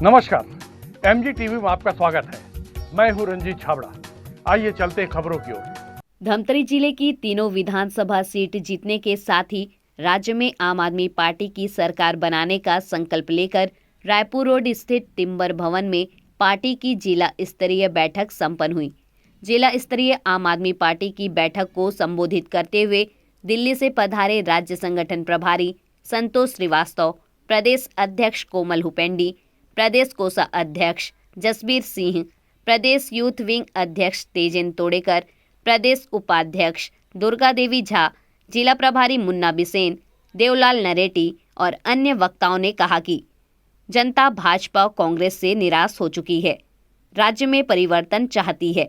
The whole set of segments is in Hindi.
नमस्कार, एमजी टीवी में आपका स्वागत है। मैं हूं रंजीत छाबड़ा। आइए चलते खबरों की ओर। धमतरी जिले की तीनों विधानसभा सीट जीतने के साथ ही राज्य में आम आदमी पार्टी की सरकार बनाने का संकल्प लेकर रायपुर रोड स्थित टिम्बर भवन में पार्टी की जिला स्तरीय बैठक संपन्न हुई। जिला स्तरीय आम आदमी पार्टी की बैठक को संबोधित करते हुए दिल्ली से पधारे राज्य संगठन प्रभारी संतोष श्रीवास्तव, प्रदेश अध्यक्ष कोमल हुपेंडी, प्रदेश कोषा अध्यक्ष जसबीर सिंह, प्रदेश यूथ विंग अध्यक्ष तेजेंद्र तोड़ेकर, प्रदेश उपाध्यक्ष दुर्गा देवी झा, जिला प्रभारी मुन्ना बिसेन, देवलाल नरेटी और अन्य वक्ताओं ने कहा कि जनता भाजपा कांग्रेस से निराश हो चुकी है, राज्य में परिवर्तन चाहती है,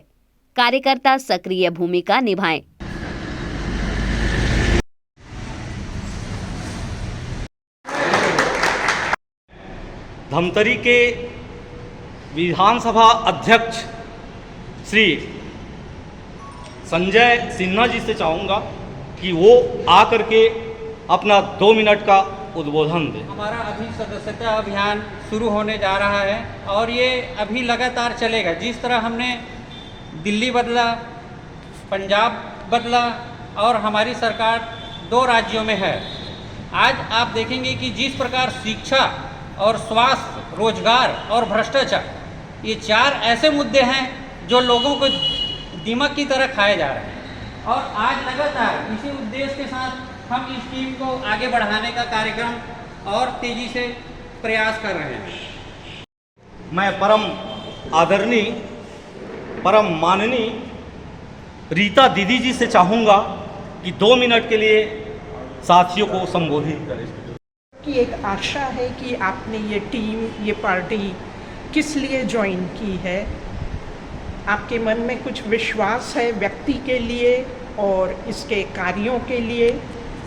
कार्यकर्ता सक्रिय भूमिका निभाएं। धमतरी के विधानसभा अध्यक्ष श्री संजय सिन्हा जी से चाहूँगा कि वो आकर के अपना 2 मिनट का उद्बोधन दें। हमारा अभी सदस्यता अभियान शुरू होने जा रहा है और ये अभी लगातार चलेगा। जिस तरह हमने दिल्ली बदला, पंजाब बदला और हमारी सरकार 2 राज्यों में है, आज आप देखेंगे कि जिस प्रकार शिक्षा और स्वास्थ्य, रोजगार और भ्रष्टाचार, ये 4 ऐसे मुद्दे हैं जो लोगों को दीमक की तरह खाए जा रहे हैं और आज लगातार इसी उद्देश्य के साथ हम इस टीम को आगे बढ़ाने का कार्यक्रम और तेजी से प्रयास कर रहे हैं। मैं परम आदरणीय, परम माननीय रीता दीदी जी से चाहूँगा कि 2 मिनट के लिए साथियों को संबोधित करें। कि एक आशा है कि आपने ये टीम, ये पार्टी किस लिए ज्वाइन की है। आपके मन में कुछ विश्वास है व्यक्ति के लिए और इसके कार्यों के लिए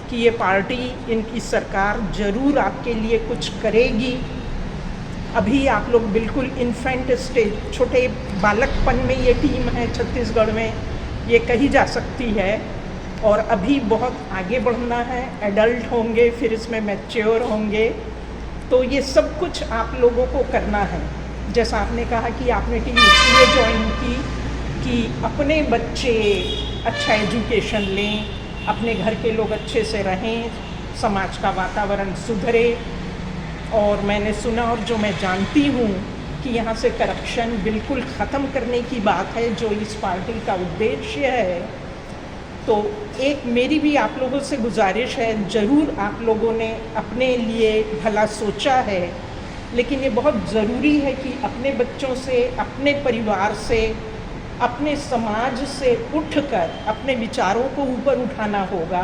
कि ये पार्टी, इनकी सरकार ज़रूर आपके लिए कुछ करेगी। अभी आप लोग बिल्कुल इन्फेंट स्टेज, छोटे बालकपन में ये टीम है छत्तीसगढ़ में, ये कही जा सकती है और अभी बहुत आगे बढ़ना है। एडल्ट होंगे, फिर इसमें मैच्योर होंगे, तो ये सब कुछ आप लोगों को करना है। जैसा आपने कहा कि आपने टीम इसलिए ज्वाइन की कि अपने बच्चे अच्छा एजुकेशन लें, अपने घर के लोग अच्छे से रहें, समाज का वातावरण सुधरे। और मैंने सुना और जो मैं जानती हूँ कि यहाँ से करप्शन बिल्कुल ख़त्म करने की बात है, जो इस पार्टी का उद्देश्य है। तो एक मेरी भी आप लोगों से गुजारिश है, ज़रूर आप लोगों ने अपने लिए भला सोचा है, लेकिन ये बहुत ज़रूरी है कि अपने बच्चों से, अपने परिवार से, अपने समाज से उठकर अपने विचारों को ऊपर उठाना होगा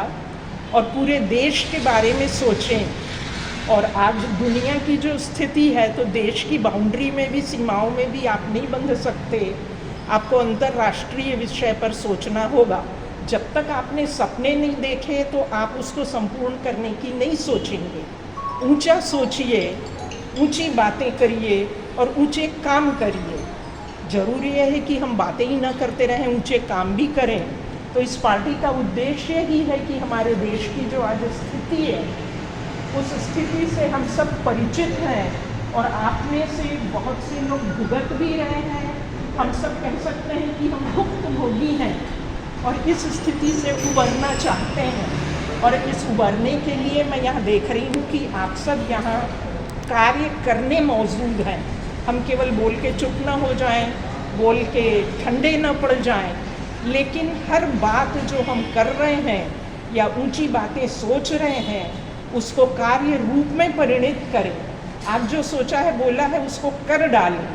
और पूरे देश के बारे में सोचें। और आज दुनिया की जो स्थिति है, तो देश की बाउंड्री में भी, सीमाओं में भी आप नहीं बंध सकते। आपको अंतर्राष्ट्रीय विषय पर सोचना होगा। जब तक आपने सपने नहीं देखे तो आप उसको संपूर्ण करने की नहीं सोचेंगे। ऊंचा सोचिए, ऊंची बातें करिए और ऊंचे काम करिए। ज़रूरी है कि हम बातें ही ना करते रहें, ऊंचे काम भी करें। तो इस पार्टी का उद्देश्य ही है कि हमारे देश की जो आज स्थिति है, उस स्थिति से हम सब परिचित हैं और आप में से बहुत से लोग भुगत भी रहे हैं। हम सब कह सकते हैं कि हम भुक्तभोगी हैं और इस स्थिति से उबरना चाहते हैं। और इस उबरने के लिए मैं यहाँ देख रही हूँ कि आप सब यहाँ कार्य करने मौजूद हैं। हम केवल बोल के चुप ना हो जाएं, बोल के ठंडे ना पड़ जाएं, लेकिन हर बात जो हम कर रहे हैं या ऊंची बातें सोच रहे हैं, उसको कार्य रूप में परिणित करें। आप जो सोचा है, बोला है, उसको कर डालें।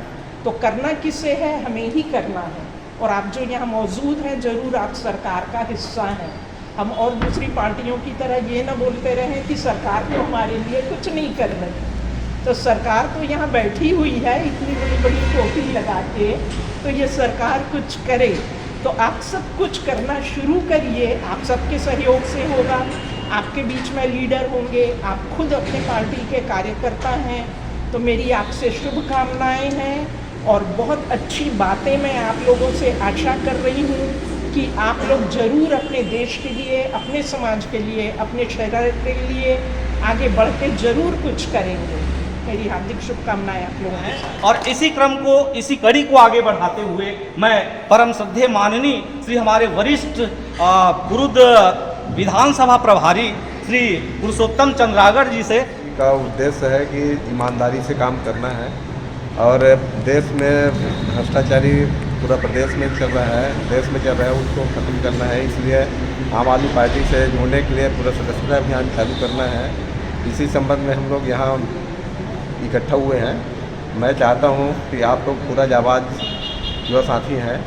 तो करना किसे है? हमें ही करना है। और आप जो यहाँ मौजूद हैं, ज़रूर आप सरकार का हिस्सा हैं। हम और दूसरी पार्टियों की तरह ये ना बोलते रहें कि सरकार तो हमारे लिए कुछ नहीं कर रही। तो सरकार तो यहाँ बैठी हुई है इतनी बड़ी बड़ी टोपी लगा के, तो ये सरकार कुछ करे। तो आप सब कुछ करना शुरू करिए। आप सबके सहयोग से होगा। आपके बीच में लीडर होंगे, आप खुद अपने पार्टी के कार्यकर्ता हैं। तो मेरी आपसे शुभकामनाएँ हैं और बहुत अच्छी बातें मैं आप लोगों से आशा कर रही हूँ कि आप लोग ज़रूर अपने देश के लिए, अपने समाज के लिए, अपने शहर के लिए आगे बढ़ के ज़रूर कुछ करेंगे। मेरी हार्दिक शुभकामनाएं आप लोगों के साथ। और इसी कड़ी को आगे बढ़ाते हुए मैं परम श्रद्धेय माननीय श्री हमारे वरिष्ठ कुरुद विधानसभा प्रभारी श्री पुरुषोत्तम चंद्रागर जी से का उद्देश्य है कि ईमानदारी से काम करना है और देश में भ्रष्टाचारी पूरा प्रदेश में चल रहा है, देश में चल रहा है, उसको ख़त्म करना है। इसलिए आम आदमी पार्टी से जुड़ने के लिए पूरा सदस्यता अभियान चालू करना है। इसी संबंध में हम लोग यहाँ इकट्ठा हुए हैं। मैं चाहता हूँ कि आप लोग पूरा जाबाज जो साथी हैं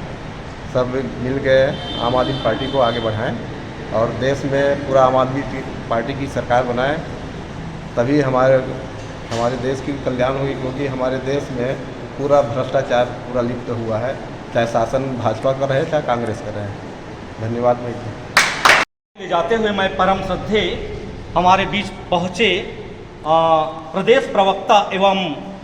सब मिल के आम आदमी पार्टी को आगे बढ़ाएं और देश में पूरा आम आदमी पार्टी की सरकार बनाएं, तभी हमारे देश की कल्याण होगी। क्योंकि हमारे देश में पूरा भ्रष्टाचार पूरा लिप्त हुआ है, चाहे शासन भाजपा का रहे चाहे कांग्रेस का रहे। धन्यवाद। ले जाते हुए मैं परम श्रद्धेय हमारे बीच पहुँचे प्रदेश प्रवक्ता एवं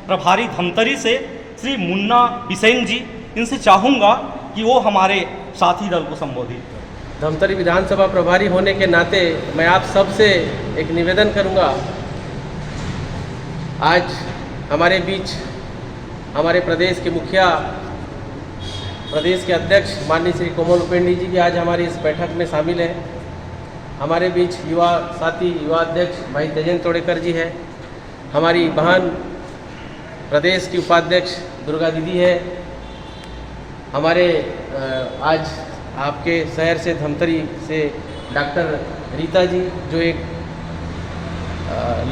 प्रभारी धमतरी से श्री मुन्ना बिसेन जी, इनसे चाहूँगा कि वो हमारे साथी दल को संबोधित करें। धमतरी विधानसभा प्रभारी होने के नाते मैं आप सबसे एक निवेदन करूंगा। आज हमारे बीच हमारे प्रदेश के मुखिया, प्रदेश के अध्यक्ष माननीय श्री कोमल उपेंद्र जी भी आज हमारी इस बैठक में शामिल हैं। हमारे बीच युवा साथी, युवा अध्यक्ष भाई तेजेंद्र तोड़ेकर जी है। हमारी बहन प्रदेश की उपाध्यक्ष दुर्गा दीदी है। हमारे आज आपके शहर से धमतरी से डॉक्टर रीता जी, जो एक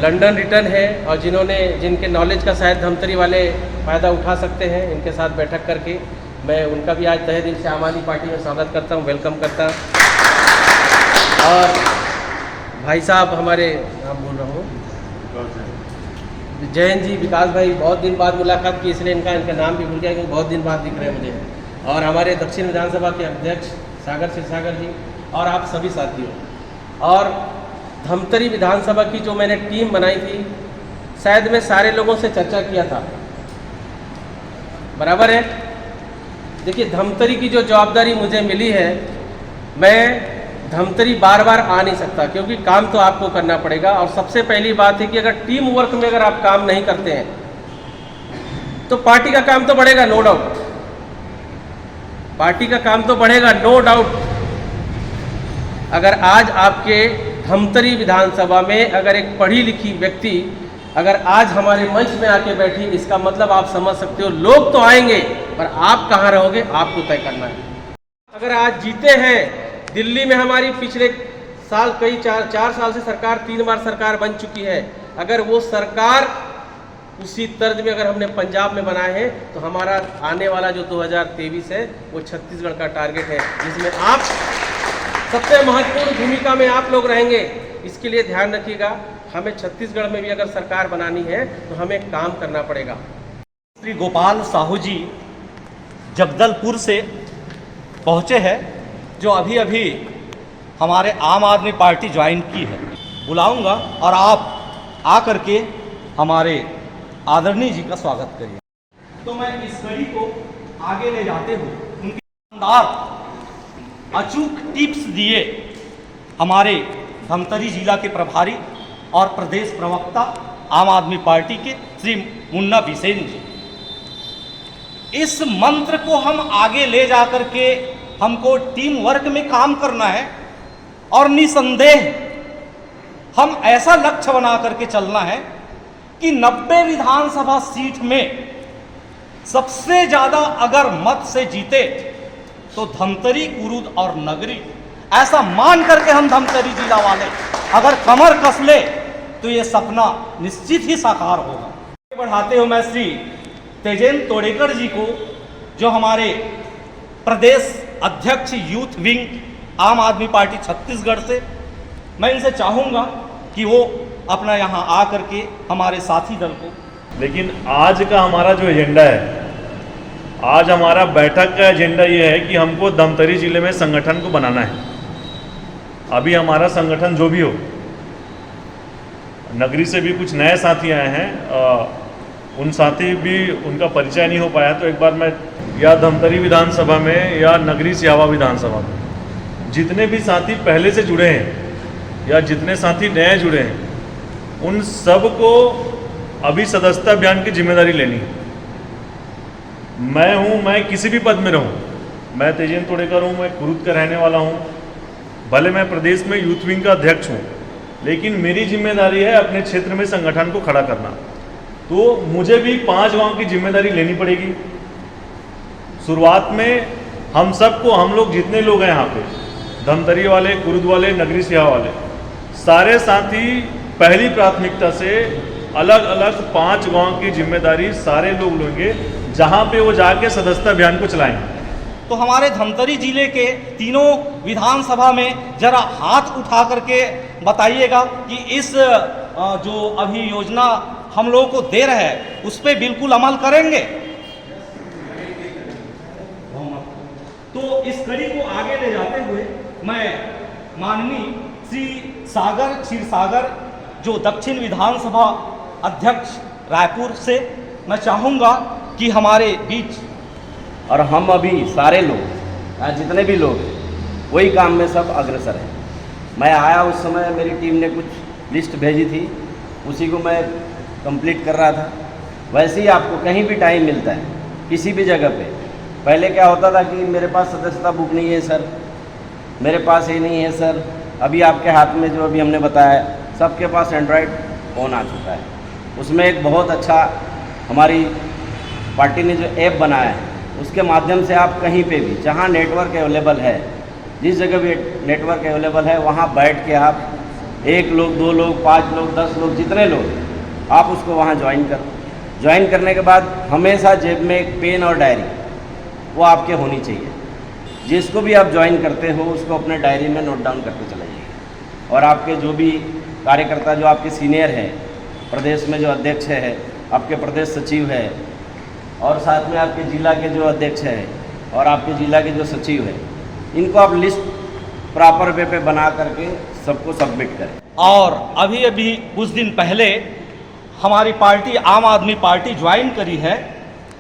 लंदन रिटर्न है और जिनके नॉलेज का शायद धमतरी वाले फ़ायदा उठा सकते हैं, इनके साथ बैठक करके मैं उनका भी आज तहे दिल से आम आदमी पार्टी में स्वागत करता हूं, वेलकम करता हूं। और भाई साहब हमारे, नाम बोल रहा हूँ, जयंत जी, विकास भाई, बहुत दिन बाद मुलाकात की इसलिए इनका नाम भी भूल गया क्योंकि बहुत दिन बाद दिख रहे हैं मुझे। और हमारे दक्षिण विधानसभा के अध्यक्ष सागर क्षीरसागर जी और आप सभी साथियों। और धमतरी विधानसभा की जो मैंने टीम बनाई थी, शायद मैं सारे लोगों से चर्चा किया था, बराबर है। देखिए, धमतरी की जो जवाबदारी मुझे मिली है, मैं धमतरी बार बार आ नहीं सकता क्योंकि काम तो आपको करना पड़ेगा। और सबसे पहली बात है कि अगर टीम वर्क में अगर आप काम नहीं करते हैं तो पार्टी का काम तो बढ़ेगा, नो डाउट, पार्टी का काम तो बढ़ेगा, नो डाउट। अगर आज आपके धमतरी विधानसभा में अगर एक पढ़ी लिखी व्यक्ति अगर आज हमारे मंच में आके बैठी, इसका मतलब आप समझ सकते हो लोग तो आएंगे पर आप कहाँ रहोगे आपको तय करना है। अगर आज जीते हैं, दिल्ली में हमारी पिछले साल कई चार साल से सरकार 3 बार सरकार बन चुकी है। अगर वो सरकार उसी तर्ज में अगर हमने पंजाब में बनाए हैं तो हमारा आने वाला जो 2023 है वो छत्तीसगढ़ का टारगेट है, जिसमें आप सबसे महत्वपूर्ण भूमिका में आप लोग रहेंगे। इसके लिए ध्यान रखिएगा, हमें छत्तीसगढ़ में भी अगर सरकार बनानी है तो हमें काम करना पड़ेगा। श्री गोपाल साहू जी जगदलपुर से पहुँचे हैं, जो अभी अभी हमारे आम आदमी पार्टी ज्वाइन की है। बुलाऊंगा और आप आकर के हमारे आदरणीय जी का स्वागत करिए। तो मैं इस कड़ी को आगे ले जाते हुए उनके शानदार अचूक टिप्स दिए हमारे धमतरी जिला के प्रभारी और प्रदेश प्रवक्ता आम आदमी पार्टी के श्री मुन्ना बिसेन जी। इस मंत्र को हम आगे ले जाकर के हमको टीम वर्क में काम करना है और निसंदेह हम ऐसा लक्ष्य बना करके चलना है कि 90 विधानसभा सीट में सबसे ज्यादा अगर मत से जीते तो धमतरी, कुरुद और नगरी, ऐसा मान करके हम धमतरी जिला वाले अगर कमर कस ले तो ये सपना निश्चित ही साकार होगा। बढ़ाते हुए मैं श्री तेजेंद्र तोड़ेकर जी को, जो हमारे प्रदेश अध्यक्ष यूथ विंग आम आदमी पार्टी छत्तीसगढ़ से, मैं इनसे चाहूँगा कि वो अपना यहाँ आ करके हमारे साथी दल को। लेकिन आज का हमारा जो एजेंडा है, आज हमारा बैठक का एजेंडा ये है कि हमको धमतरी जिले में संगठन को बनाना है। अभी हमारा संगठन जो भी हो, नगरी से भी कुछ नए साथी आए हैं, उन साथी भी उनका परिचय नहीं हो पाया, तो एक बार मैं या धमतरी विधानसभा में या नगरी सियावा विधानसभा में जितने भी साथी पहले से जुड़े हैं या जितने साथी नए जुड़े हैं, उन सब को अभी सदस्यता अभियान की जिम्मेदारी लेनी है। मैं किसी भी पद में रहूं, मैं तेजेंद्र तोड़ेकर हूं, मैं कुरुद का रहने वाला हूं, भले मैं प्रदेश में यूथ विंग का अध्यक्ष हूं, लेकिन मेरी जिम्मेदारी है अपने क्षेत्र में संगठन को खड़ा करना। तो मुझे भी 5 गांव की जिम्मेदारी लेनी पड़ेगी। शुरुआत में हम लोग जितने लोग हैं यहाँ पे, धमतरी वाले, कुरुद वाले, नगरी सियावा वाले, सारे साथी पहली प्राथमिकता से अलग अलग 5 गांव की जिम्मेदारी सारे लोग लेंगे, जहाँ पे वो जाके सदस्यता अभियान को चलाएंगे। तो हमारे धमतरी जिले के तीनों विधानसभा में जरा हाथ उठा करके बताइएगा कि इस जो अभी योजना हम लोगों को दे रहे हैं उस पर बिल्कुल अमल करेंगे। तो इस कड़ी को आगे ले जाते हुए मैं माननीय श्री क्षीरसागर जो दक्षिण विधानसभा अध्यक्ष रायपुर से मैं चाहूँगा कि हमारे बीच, और हम अभी सारे लोग जितने भी लोग वही काम में सब अग्रसर हैं। मैं आया उस समय मेरी टीम ने कुछ लिस्ट भेजी थी, उसी को मैं कंप्लीट कर रहा था। वैसे ही आपको कहीं भी टाइम मिलता है किसी भी जगह पे, पहले क्या होता था कि मेरे पास सदस्यता बुक नहीं है सर, मेरे पास ये नहीं है सर। अभी आपके हाथ में जो अभी हमने बताया, सबके पास एंड्रॉयड फ़ोन आ चुका है। उसमें एक बहुत अच्छा हमारी पार्टी ने जो ऐप बनाया है, उसके माध्यम से आप कहीं पे भी जहाँ नेटवर्क अवेलेबल है, जिस जगह भी नेटवर्क अवेलेबल है, वहाँ बैठ के आप 1 लोग, 2 लोग, 5 लोग, 10 लोग, जितने लोग आप उसको वहाँ ज्वाइन करो। ज्वाइन करने के बाद हमेशा जेब में एक पेन और डायरी वो आपके होनी चाहिए। जिसको भी आप ज्वाइन करते हो उसको अपने डायरी में नोट डाउन करते चले जाइए। और आपके जो भी कार्यकर्ता जो आपके सीनियर हैं, प्रदेश में जो अध्यक्ष है, आपके प्रदेश सचिव है, और साथ में आपके जिला के जो अध्यक्ष हैं और आपके जिला के जो सचिव हैं, इनको आप लिस्ट प्रॉपर वे पे बना करके सबको सबमिट करें। और अभी कुछ दिन पहले हमारी पार्टी आम आदमी पार्टी ज्वाइन करी है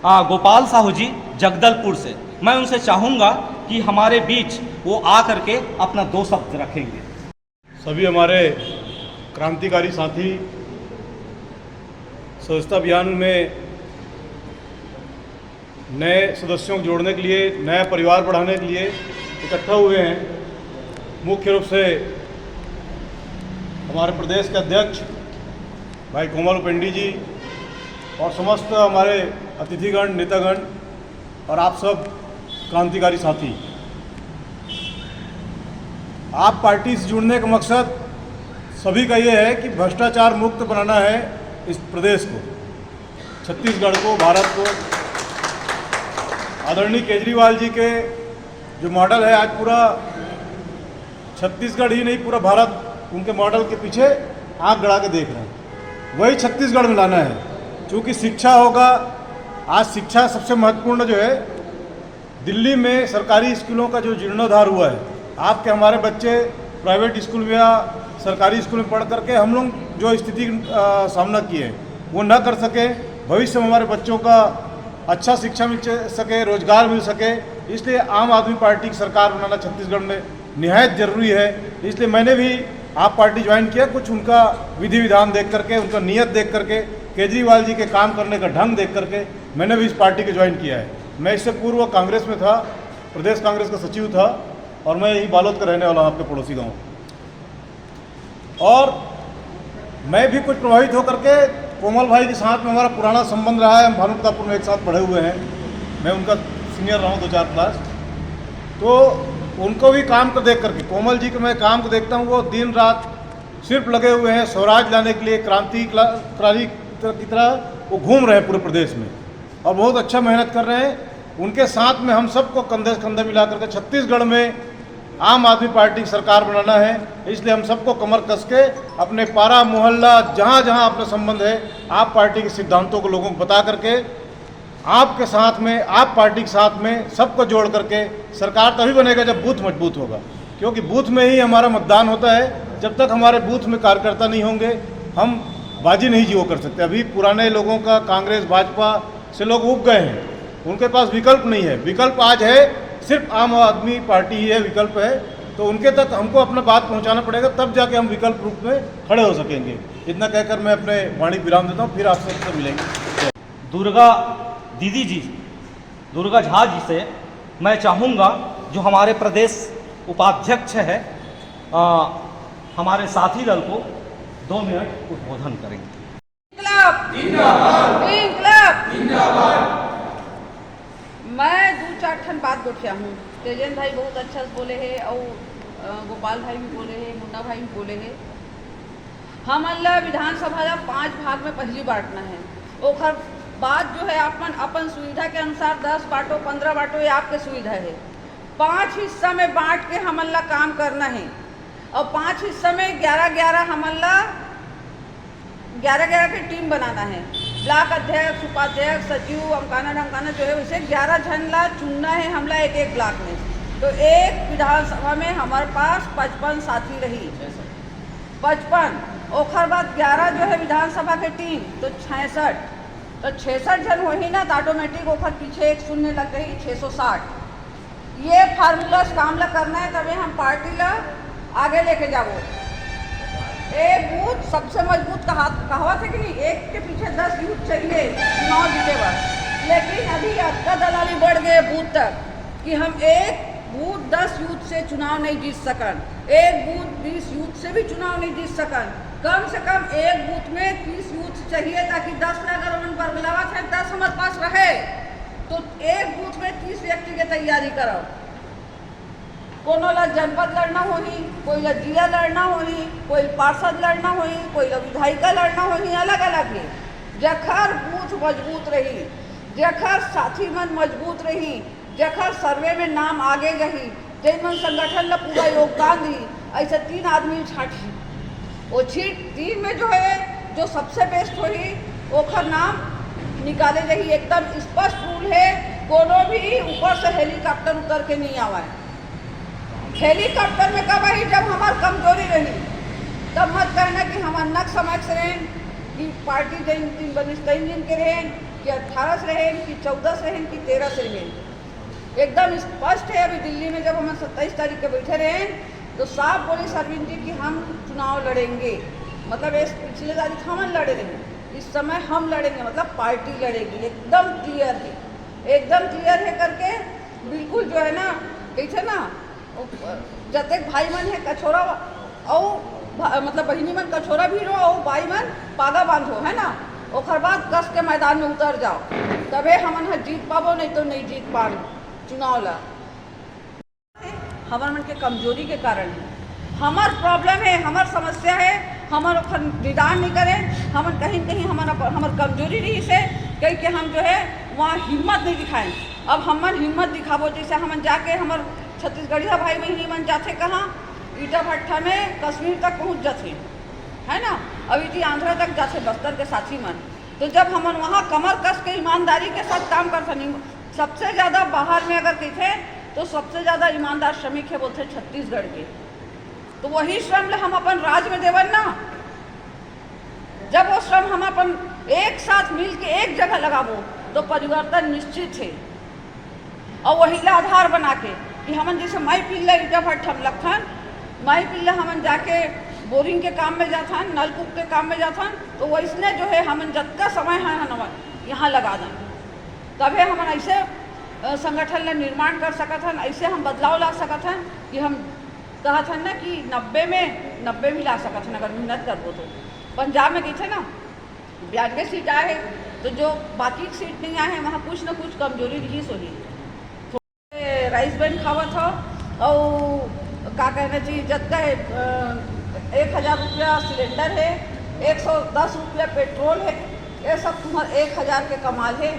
गोपाल साहू जी जगदलपुर से। मैं उनसे चाहूँगा कि हमारे बीच वो आ करके अपना 2 शब्द रखेंगे। सभी हमारे क्रांतिकारी साथी सदस्यता अभियान में नए सदस्यों को जोड़ने के लिए, नया परिवार बढ़ाने के लिए इकट्ठा हुए हैं। मुख्य रूप से हमारे प्रदेश के अध्यक्ष भाई कोमल उपेंडी जी और समस्त हमारे अतिथिगण, नेतागण और आप सब क्रांतिकारी साथी। आप पार्टी से जुड़ने का मकसद सभी का ये है कि भ्रष्टाचार मुक्त बनाना है इस प्रदेश को, छत्तीसगढ़ को, भारत को। आदरणीय केजरीवाल जी के जो मॉडल है, आज पूरा छत्तीसगढ़ ही नहीं पूरा भारत उनके मॉडल के पीछे आंख गड़ा के देख रहे हैं। वही छत्तीसगढ़ में लाना है। क्योंकि शिक्षा होगा, आज शिक्षा सबसे महत्वपूर्ण जो है, दिल्ली में सरकारी स्कूलों का जो जीर्णोद्धार हुआ है, आपके हमारे बच्चे प्राइवेट स्कूल में या सरकारी स्कूल में पढ़ करके हम लोग जो स्थिति सामना किए वो न कर सके। भविष्य में हमारे बच्चों का अच्छा शिक्षा मिल सके, रोजगार मिल सके, इसलिए आम आदमी पार्टी की सरकार बनाना छत्तीसगढ़ में निहायत जरूरी है। इसलिए मैंने भी आप पार्टी ज्वाइन किया, कुछ उनका विधि विधान देख करके, उनका नियत देख करके, केजरीवाल जी के काम करने का ढंग देख करके मैंने भी इस पार्टी को ज्वाइन किया है। मैं इससे पूर्व कांग्रेस में था, प्रदेश कांग्रेस का सचिव था, और मैं यही बालोद का रहने वाला हूँ, आपके पड़ोसी गाँव। और मैं भी कुछ प्रभावित होकर के, कोमल भाई के साथ में हमारा पुराना संबंध रहा है, हम भानुप्रतापपुर में एक साथ पढ़े हुए हैं, मैं उनका सीनियर रहा हूँ 2-4 क्लास। तो उनको भी काम को देख करके, कोमल जी के मैं काम को देखता हूँ, वो दिन रात सिर्फ लगे हुए हैं स्वराज लाने के लिए, क्रांति की तरह वो घूम रहे हैं पूरे प्रदेश में और बहुत अच्छा मेहनत कर रहे हैं। उनके साथ में हम सबको कंधे से कंधे मिला करके छत्तीसगढ़ में आम आदमी पार्टी की सरकार बनाना है। इसलिए हम सबको कमर कस के अपने पारा मोहल्ला जहाँ जहाँ अपना संबंध है, आप पार्टी के सिद्धांतों को लोगों को बता करके, आपके साथ में, आप पार्टी के साथ में सबको जोड़ करके सरकार तभी बनेगा जब बूथ मजबूत होगा। क्योंकि बूथ में ही हमारा मतदान होता है। जब तक हमारे बूथ में कार्यकर्ता नहीं होंगे, हम बाजी नहीं जीरो कर सकते। अभी पुराने लोगों का, कांग्रेस भाजपा से लोग उब गए हैं, उनके पास विकल्प नहीं है। विकल्प आज है, सिर्फ आम आदमी पार्टी ही है विकल्प है। तो उनके तक हमको अपना बात पहुंचाना पड़ेगा, तब जाके हम विकल्प रूप में खड़े हो सकेंगे। इतना कहकर मैं अपने वाणी विराम देता हूँ, फिर आपसे सबसे मिलेंगे। दुर्गा दीदी जी, दुर्गा झा जी से मैं चाहूँगा जो हमारे प्रदेश उपाध्यक्ष है हमारे साथी दल को 2 मिनट उद्बोधन करेंगे। मैं 2-4 ठन बात गोठिया हूँ। तेजेंद्र भाई बहुत अच्छा से बोले है और गोपाल भाई भी बोले है, मुन्ना भाई भी बोले है। हम अल्लाह विधानसभा का 5 भाग में पहली बांटना है। ओखर बाद जो है अपन सुविधा के अनुसार 10 बांटो 15 बांटो, ये आपके सुविधा है। 5 हिस्सा में बांट के हम अल्लाह काम करना है और 5 हिस्सा में 11-11 हम अल्लाह 11-11 की टीम बनाना है। ब्लॉक अध्यक्ष, उपाध्यक्ष, सचिव, अमकाना ढमकाना जो है उसे 11 जन ला चुनना है हमला एक ब्लॉक में। तो एक विधानसभा में हमारे पास 55 साथी रही, 55। ओखर बाद 11 जो है विधानसभा की टीम तो 66, तो 66 जन वही ना, तो ऑटोमेटिक ओखर पीछे एक शून्य लग गई, 660। ये फार्मूला काम ला करना है, तभी हम पार्टी ला आगे लेके जाओ। एक बूथ सबसे मजबूत कहावत है कि नहीं, एक के पीछे 10 यूथ चाहिए चुनाव जीते बस। लेकिन अभी अक्का दलाली बढ़ गए बूथ तक कि हम एक बूथ 10 यूथ से चुनाव नहीं जीत सकन, एक बूथ 20 यूथ से भी चुनाव नहीं जीत सकन। कम से कम एक बूथ में 30 यूथ चाहिए ताकि 10 में अगर उन पर बुलावत है 10 हमारे पास रहे तो एक बूथ में 30 व्यक्ति की तैयारी करो। कोनो ला जनपद लड़ना होही, कोई ला जिला लड़ना होही, कोई पार्षद लड़ना होही, कोई ला विधायिका लड़ना होही, अलग अलग है। जखर बूथ मजबूत रही, जखर साथी मन मजबूत रही, जखर सर्वे में नाम आगे रही, जैन मन संगठन ला पूरा योगदान दी, ऐसे 3 आदमी छाटी। वो 3 में जो है जो सबसे बेस्ट होही ओखर नाम निकाले रही। एकदम स्पष्ट रूल है, कोनो भी ऊपर से हेलीकॉप्टर उतर के नहीं आवा है। हेलीकॉप्टर में कब आई, जब हमारी कमजोरी रही। तब मत कहना कि हम अन्नक समझ रहें कि पार्टी 3 दिन के रहें कि 18 से रहें कि 14 से रहें कि 13 से रहें। एकदम स्पष्ट है। अभी दिल्ली में जब हम 27 तारीख के बैठे रहे तो साफ बोली सरविंद जी कि हम चुनाव लड़ेंगे, मतलब इस पिछले तारीख हम लड़े रहे, इस समय हम लड़ेंगे, मतलब पार्टी लड़ेगी। एकदम क्लियर है, एकदम क्लियर है करके बिल्कुल जो है ना, कैसे ना जतेक भाई मन है कछोरा और मतलब बहिनी मन कछोरा भी रो और भाई मन पागा बांधो, है ना। ओखर बाद कस के मैदान में उतर जाओ, तबे हमन जीत पाबो, नहीं तो नहीं जीत पाबो चुनाव ला। हमार मन के कमजोरी के कारण है, हमार प्रॉब्लम है, हमार समस्या है, हमार ओखर निदान नहीं करें। हमार कहीं हमार कमजोरी रही से कहीं के हम जो है वहाँ हिम्मत नहीं दिखाएं। अब हमन हिम्मत दिखाबो, जैसे हमन जाके हमार छत्तीसगढ़िया भाई बहनी मन जाते कहाँ, ईटा भट्टा में कश्मीर तक पहुँच जाते, है ना। अभी थी आंध्रा तक जाते बस्तर के साथी मन। तो जब हमन वहाँ कमर कस के ईमानदारी के साथ काम करते, सबसे ज़्यादा बाहर में अगर देखे तो सबसे ज़्यादा ईमानदार श्रमिक है बोलते छत्तीसगढ़ के। तो वही श्रम हम अपन राज्य में देवन ना, जब वो श्रम हम अपन एक साथ मिल के एक जगह लगाबो तो परिवर्तन निश्चित है। और वही ला आधार बना के कि हमन जैसे माई पिल्ला ईटा भट्ट हम लखन, माई पिल्ला हमन जाके बोरिंग के काम में जाथन, नलकूप के काम में जाथन, तो वैसने जो है हमन जितना समय है हम यहाँ लगा दें, तभी हमन ऐसे संगठन ला निर्माण कर सकत हन, ऐसे हम बदलाव ला सकत हन कि हम कहत हन ना कि 90 में ला सकत हन अगर मेहनत करबो तो। पंजाब में कहते ना 92 सीट आए हैं, तो जो बाकी सीट नहीं आए हैं वहाँ कुछ ना कुछ कमजोरी रही सोही। थोड़े राइस बन खावत हो और का कहना चाहिए जत्ता है 1000 रुपया सिलेंडर है, 110 रुपया पेट्रोल है, ये सब तुम्हारा 1000 के कमाल है,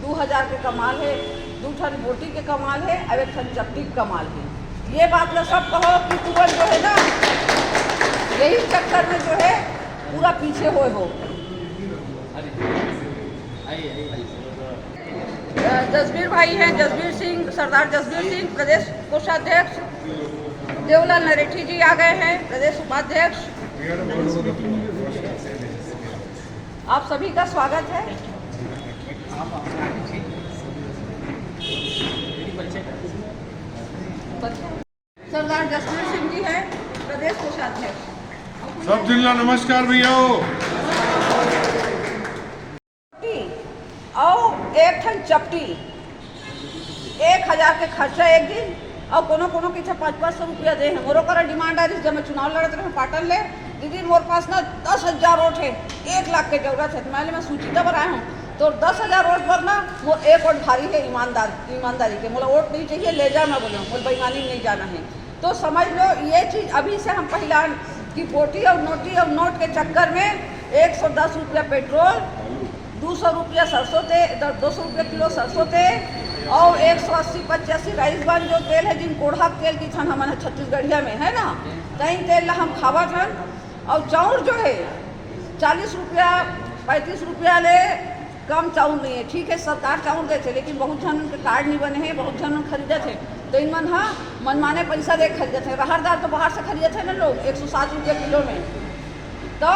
2000 के कमाल है, 2 ठन बोटी के कमाल है और 1 ठन चपटी के कमाल है। ये बात ला सब कहो कि तुरंत जो है ना यही चक्कर में जो है पूरा पीछे हो। जसबीर भाई हैं, जसबीर सिंह, सरदार जसबीर सिंह प्रदेश कोषाध्यक्ष, देवलाल नरेठी जी आ गए हैं प्रदेश उपाध्यक्ष। आप सभी का स्वागत है। सरदार जसबीर सिंह जी हैं प्रदेश कोषाध्यक्ष। सब जिला नमस्कार भैया। और एक ठन चपटी 1000 के खर्चा एक दिन और कोनो के 500 रुपया दे है। मोरो करा डिमांड आ रही जब मैं चुनाव लड़ते रहे पाटन ले दीदी मोर पास ना 10,000 वोट है, 1 लाख के जरूरत है। मैं सूचिता पर आया हूँ तो 10,000 वोट पर ना वो एक वोट भारी है ईमानदारी के। मोला वोट नहीं चाहिए, ले जाओ। मैं बोले बोल बेईमानी नहीं जाना है। तो समझ लो ये चीज़ अभी से हम पहला कि पोटी और नोट के चक्कर में 110 रुपया पेट्रोल, 200 रुपया सरसों तेल, 200 रुपया किलो सरसों तेल और 180-85 राइस बन जो तेल है जिन कोढ़ा तेल की छन हमारे छत्तीसगढ़िया में है ना, कहीं तेल हम खावा छन। और चाउर जो है 40 रुपया 35 रुपया ले कम चाउर नहीं है। ठीक है सरकार चाउर देते लेकिन बहुत जन उनके कार्ड नहीं बने हैं, बहुत जन खरीदे थे तो इन मन हाँ मनमाने पैसा दे खरीदे थे। रहर दाल तो बाहर से खरीदे थे ना लोग 160 रुपया किलो में। तो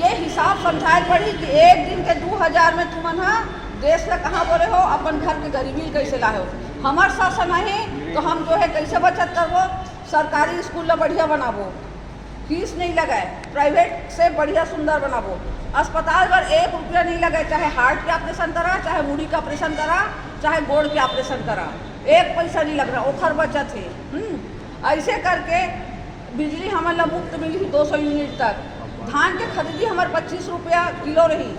ये हिसाब समझाए पड़ी कि एक दिन के 2000 में तुमन हाँ देश का कहाँ बोले हो, अपन घर के गरीबी कैसे लाए हो। हमार शासन नहीं तो हम जो है कैसे बचत करबो, सरकारी स्कूल बढ़िया बनाबो, फीस नहीं लगाए, प्राइवेट से बढ़िया सुंदर बनाबो, अस्पताल पर 1 रुपया नहीं लगाए, चाहे हार्ट के ऑपरेशन करा, चाहे मूड़ी का ऑपरेशन करा, चाहे गोड़ के ऑपरेशन करा, 1 पैसा नहीं लग रहा, ओखर बचत है। ऐसे करके बिजली हमारा मुफ्त मिली 200 यूनिट तक। धान के खरीदी हमारे 25 रुपया किलो रही।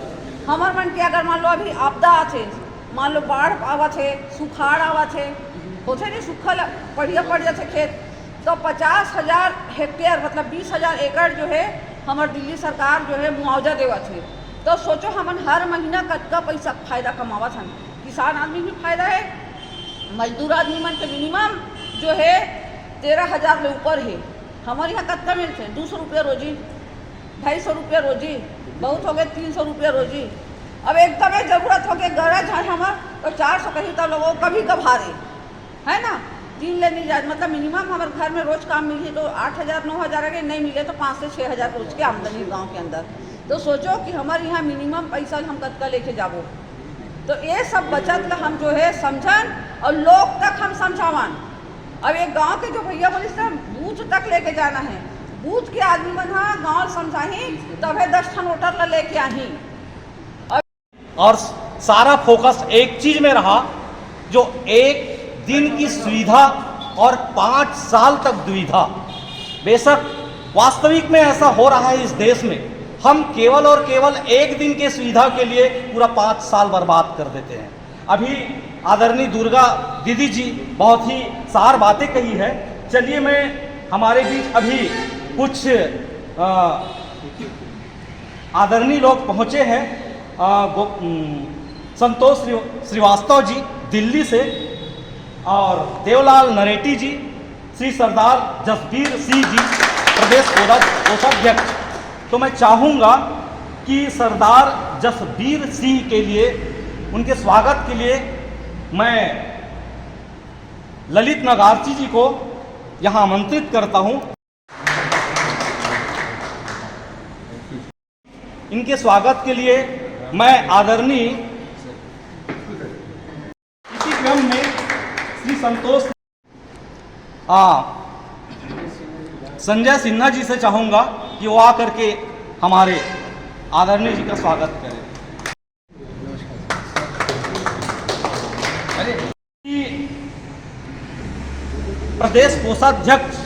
हमार मन के अगर मान लो अभी आपदा आते, मान लो बाढ़ आवत है, सुखाड़ आवत है, होते नहीं सूखल बढ़िया पड़ जाते खेत, तो 50,000 हेक्टेयर मतलब 20,000 एकड़ जो है हमार दिल्ली सरकार जो है मुआवजा देवत है। तो सोचो हमन हर महीना कतका पैसा फायदा कमावत हन। किसान आदमी भी फायदा है, मजदूर आदमी मन के मिनिमम जो है 13,000 ले ऊपर है। हमारे यहाँ कतका मिलते हैं 200 रुपया रोजी, 250 रुपया रोजी, बहुत हो गए 300 रुपया रोजी। अब एकदम जरूरत हो गई गरज है हमार तो 400 कहीं तो लोगों कभी कभारे है ना 3 ले नहीं जाए, मतलब मिनिमम हमारे घर में रोज काम मिले तो 8,000-9,000 अगर नहीं मिले तो 5 से 6,000 रोज की आमदनी गांव के अंदर। तो सोचो कि हमारे यहाँ मिनिमम पैसा हम कतका लेके जाबो। तो ये सब बचत का हम जो है समझन और लोग तक हम समझावन। अब एक गांव के जो भैया बोले बूथ तक लेके जाना है, बूथ के आदमी मन हाँ गाँव समझाही तब 10 ठन वोटर ला लेके आही। और सारा फोकस एक चीज में रहा, जो एक दिन की सुविधा और 5 साल तक दुविधा। बेशक वास्तविक में ऐसा हो रहा है इस देश में, हम केवल और केवल एक दिन के सुविधा के लिए पूरा 5 साल बर्बाद कर देते हैं। अभी आदरणीय दुर्गा दीदी जी बहुत ही सार बातें कही है। चलिए मैं हमारे बीच अभी कुछ आदरणीय लोग पहुंचे हैं। संतोष श्रीवास्तव जी दिल्ली से और देवलाल नरेटी जी, श्री सरदार जसबीर सिंह जी प्रदेश कोषाध्यक्ष। तो मैं चाहूँगा कि सरदार जसबीर सिंह के लिए उनके स्वागत के लिए मैं ललित नगार्ची जी को यहाँ आमंत्रित करता हूँ। इनके स्वागत के लिए मैं आदरणीय इसी क्रम में श्री संतोष संजय सिन्हा जी से चाहूँगा कि वो आकर के हमारे आदरणीय जी का स्वागत करें। प्रदेश कोषाध्यक्ष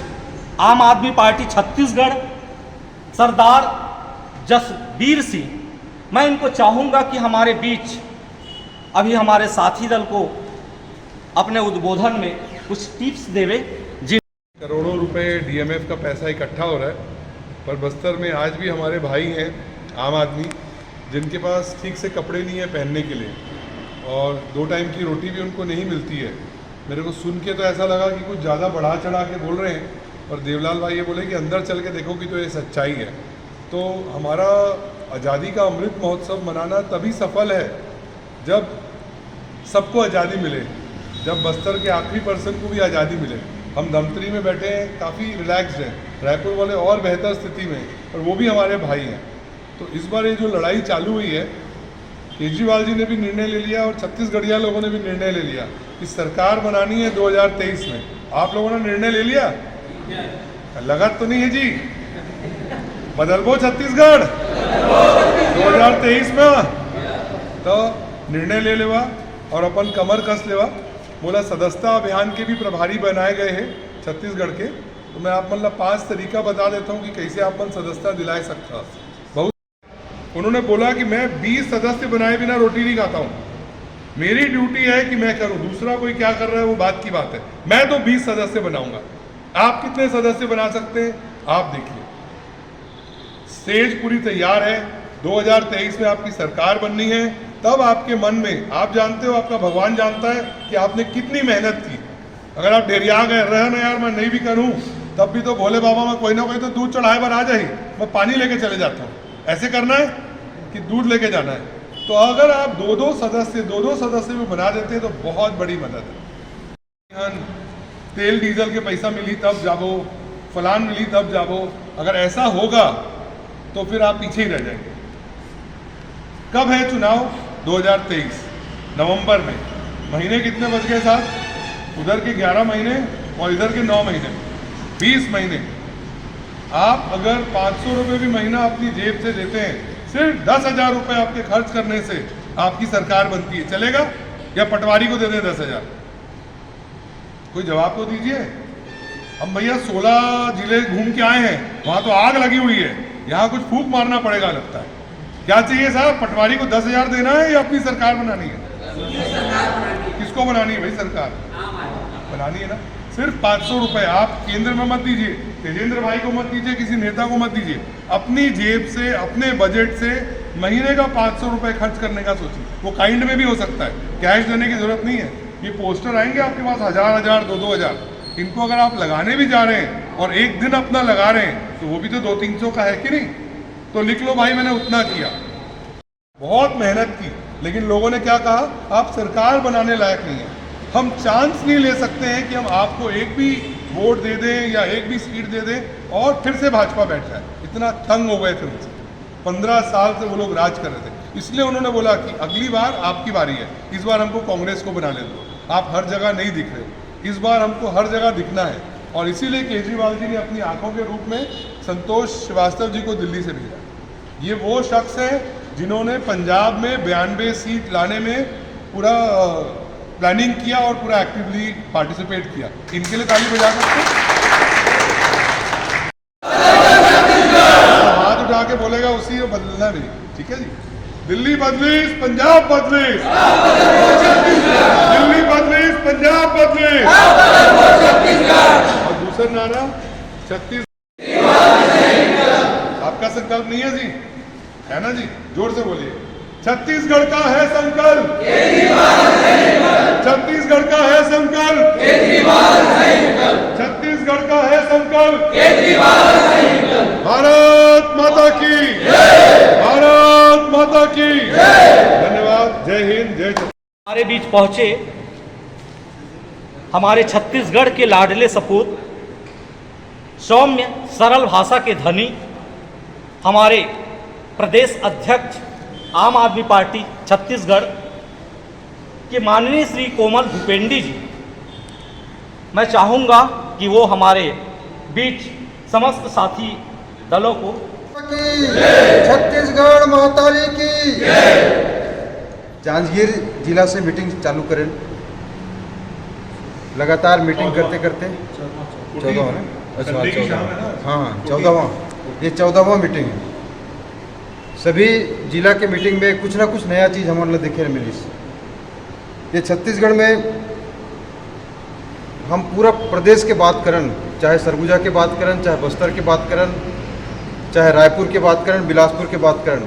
आम आदमी पार्टी छत्तीसगढ़ सरदार जसबीर सिंह, मैं इनको चाहूँगा कि हमारे बीच अभी हमारे साथी दल को अपने उद्बोधन में कुछ टिप्स देवे। जिन करोड़ों रुपए डीएमएफ का पैसा इकट्ठा हो रहा है, पर बस्तर में आज भी हमारे भाई हैं आम आदमी जिनके पास ठीक से कपड़े नहीं है पहनने के लिए और 2 टाइम की रोटी भी उनको नहीं मिलती है। मेरे को सुन के तो ऐसा लगा कि कुछ ज़्यादा बढ़ा चढ़ा के बोल रहे हैं, और देवलाल भाई ये बोले कि अंदर चल के देखोगी तो ये सच्चाई है। तो हमारा आज़ादी का अमृत महोत्सव मनाना तभी सफल है जब सबको आज़ादी मिले, जब बस्तर के आखिरी पर्सन को भी आज़ादी मिले। हम धमतरी में बैठे हैं, काफ़ी रिलैक्स्ड हैं, रायपुर वाले और बेहतर स्थिति में, और वो भी हमारे भाई हैं। तो इस बार ये जो लड़ाई चालू हुई है, केजरीवाल जी ने भी निर्णय ले लिया और छत्तीसगढ़िया लोगों ने भी निर्णय ले लिया कि सरकार बनानी है 2023 में। आप लोगों ने निर्णय ले लिया? लगा तो नहीं है जी? बदलबो छत्तीसगढ़ 2023 में तो निर्णय ले लेवा और अपन कमर कस लेवा। बोला सदस्यता अभियान के भी प्रभारी बनाए गए हैं छत्तीसगढ़ के, तो मैं आप मतलब 5 तरीका बता देता हूँ कि कैसे आप मन सदस्यता दिला सकता। बहुत उन्होंने बोला कि मैं 20 सदस्य बनाए बिना रोटी नहीं खाता हूँ, मेरी ड्यूटी है कि मैं करूँ, दूसरा कोई क्या कर रहा है वो बात की बात है। मैं तो 20 सदस्य बनाऊंगा। आप कितने सदस्य बना सकते हैं आप देखिए। स्टेज पूरी तैयार है, 2023 में आपकी सरकार बननी है, तब आपके मन में, आप जानते हो, आपका भगवान जानता है कि आपने कितनी मेहनत की। अगर आप डेरिया गए रहे ना यार मैं नहीं भी करूं, तब भी तो भोले बाबा में कोई ना कोई तो दूध चढ़ाए पर आ जाए, मैं पानी लेके चले जाता हूँ। ऐसे करना है कि दूध लेके जाना है। तो अगर आप दो दो सदस्य भी बना देते हैं तो बहुत बड़ी मदद है। तेल डीजल के पैसा मिली तब जाबो, फलान मिली तब जाबो, अगर ऐसा होगा तो फिर आप पीछे ही रह जाएंगे। कब है चुनाव? 2023 नवंबर में। महीने कितने बच गए साहब? उधर के 11 महीने और इधर के 9 महीने, 20 महीने। आप अगर 500 रुपये भी महीना अपनी जेब से देते हैं, सिर्फ 10,000 रुपये आपके खर्च करने से आपकी सरकार बनती है, चलेगा? या पटवारी को दे दें 10,000? कोई जवाब तो दीजिए। हम भैया 16 जिले घूम के आए हैं, वहां तो आग लगी हुई है, यहाँ कुछ फूंक मारना पड़ेगा लगता है। क्या चाहिए साहब? पटवारी को 10,000 देना है या अपनी सरकार बनानी है? किसको बनानी है भाई? सरकार बनानी है ना। सिर्फ 500 रुपये आप केंद्र में मत दीजिए, तेजेंद्र भाई को मत दीजिए, किसी नेता को मत दीजिए, अपनी जेब से, अपने बजट से महीने का 500 रुपये खर्च करने का सोचिए। वो काइंड में भी हो सकता है, कैश देने की जरूरत नहीं है। ये पोस्टर आएंगे आपके पास 1,000, 2,000, इनको अगर आप लगाने भी जा रहे हैं और एक दिन अपना लगा रहे हैं तो वो भी तो 200-300 का है कि नहीं? तो लिख लो भाई मैंने उतना किया, बहुत मेहनत की, लेकिन लोगों ने क्या कहा? आप सरकार बनाने लायक नहीं है। हम चांस नहीं ले सकते हैं कि हम आपको एक भी वोट दे दें या एक भी सीट दे दें और फिर से भाजपा बैठ जाए। इतना तंग हो गए थे उनसे, 15 साल से वो लोग राज कर रहे थे। इसलिए उन्होंने बोला कि अगली बार आपकी बारी है, इस बार हमको कांग्रेस को बना ले दो, आप हर जगह नहीं दिख रहे, इस बार हमको हर जगह दिखना है। और इसीलिए केजरीवाल जी ने अपनी आंखों के रूप में संतोष श्रीवास्तव जी को दिल्ली से भेजा। ये वो शख्स है जिन्होंने पंजाब में 92 सीट लाने में पूरा प्लानिंग किया और पूरा एक्टिवली पार्टिसिपेट किया। इनके लिए ताली बजा सकते हैं? हाथ उठा के बोलेगा उसी को बदलना भी, ठीक है जी। दिल्ली बदलीस, पंजाब बदलीस, दिल्ली बदलीस, पंजाब बदलीस। और दूसरा नारा छत्तीसगढ़। आपका संकल्प नहीं है जी? है ना जी? जोर से बोलिए। छत्तीसगढ़ का है संकल्प, छत्तीसगढ़ का है संकल्प, छत्तीसगढ़ का है संकल्प। भारत माता की, भारत माता की धन्यवाद। जय हिंद, जय छत्तीसगढ़। हमारे बीच पहुंचे हमारे छत्तीसगढ़ के लाडले सपूत, सौम्य सरल भाषा के धनी, हमारे प्रदेश अध्यक्ष आम आदमी पार्टी छत्तीसगढ़ के माननीय श्री कोमल भूपेंडी जी। मैं चाहूँगा कि वो हमारे बीच समस्त साथी दलों को छत्तीसगढ़ महातारी की जांजगीर जिला से मीटिंग चालू करें। लगातार मीटिंग करते करते 14वां ना? अच्छा 14, हाँ 14वां, ये 14वां मीटिंग है। सभी जिला के मीटिंग में कुछ ना कुछ नया चीज़ हमारे देखे मिली। ये छत्तीसगढ़ में हम पूरा प्रदेश के बात करन, चाहे सरगुजा के बात करन, चाहे बस्तर के बात करन, चाहे रायपुर के बात करन, बिलासपुर के बात करन।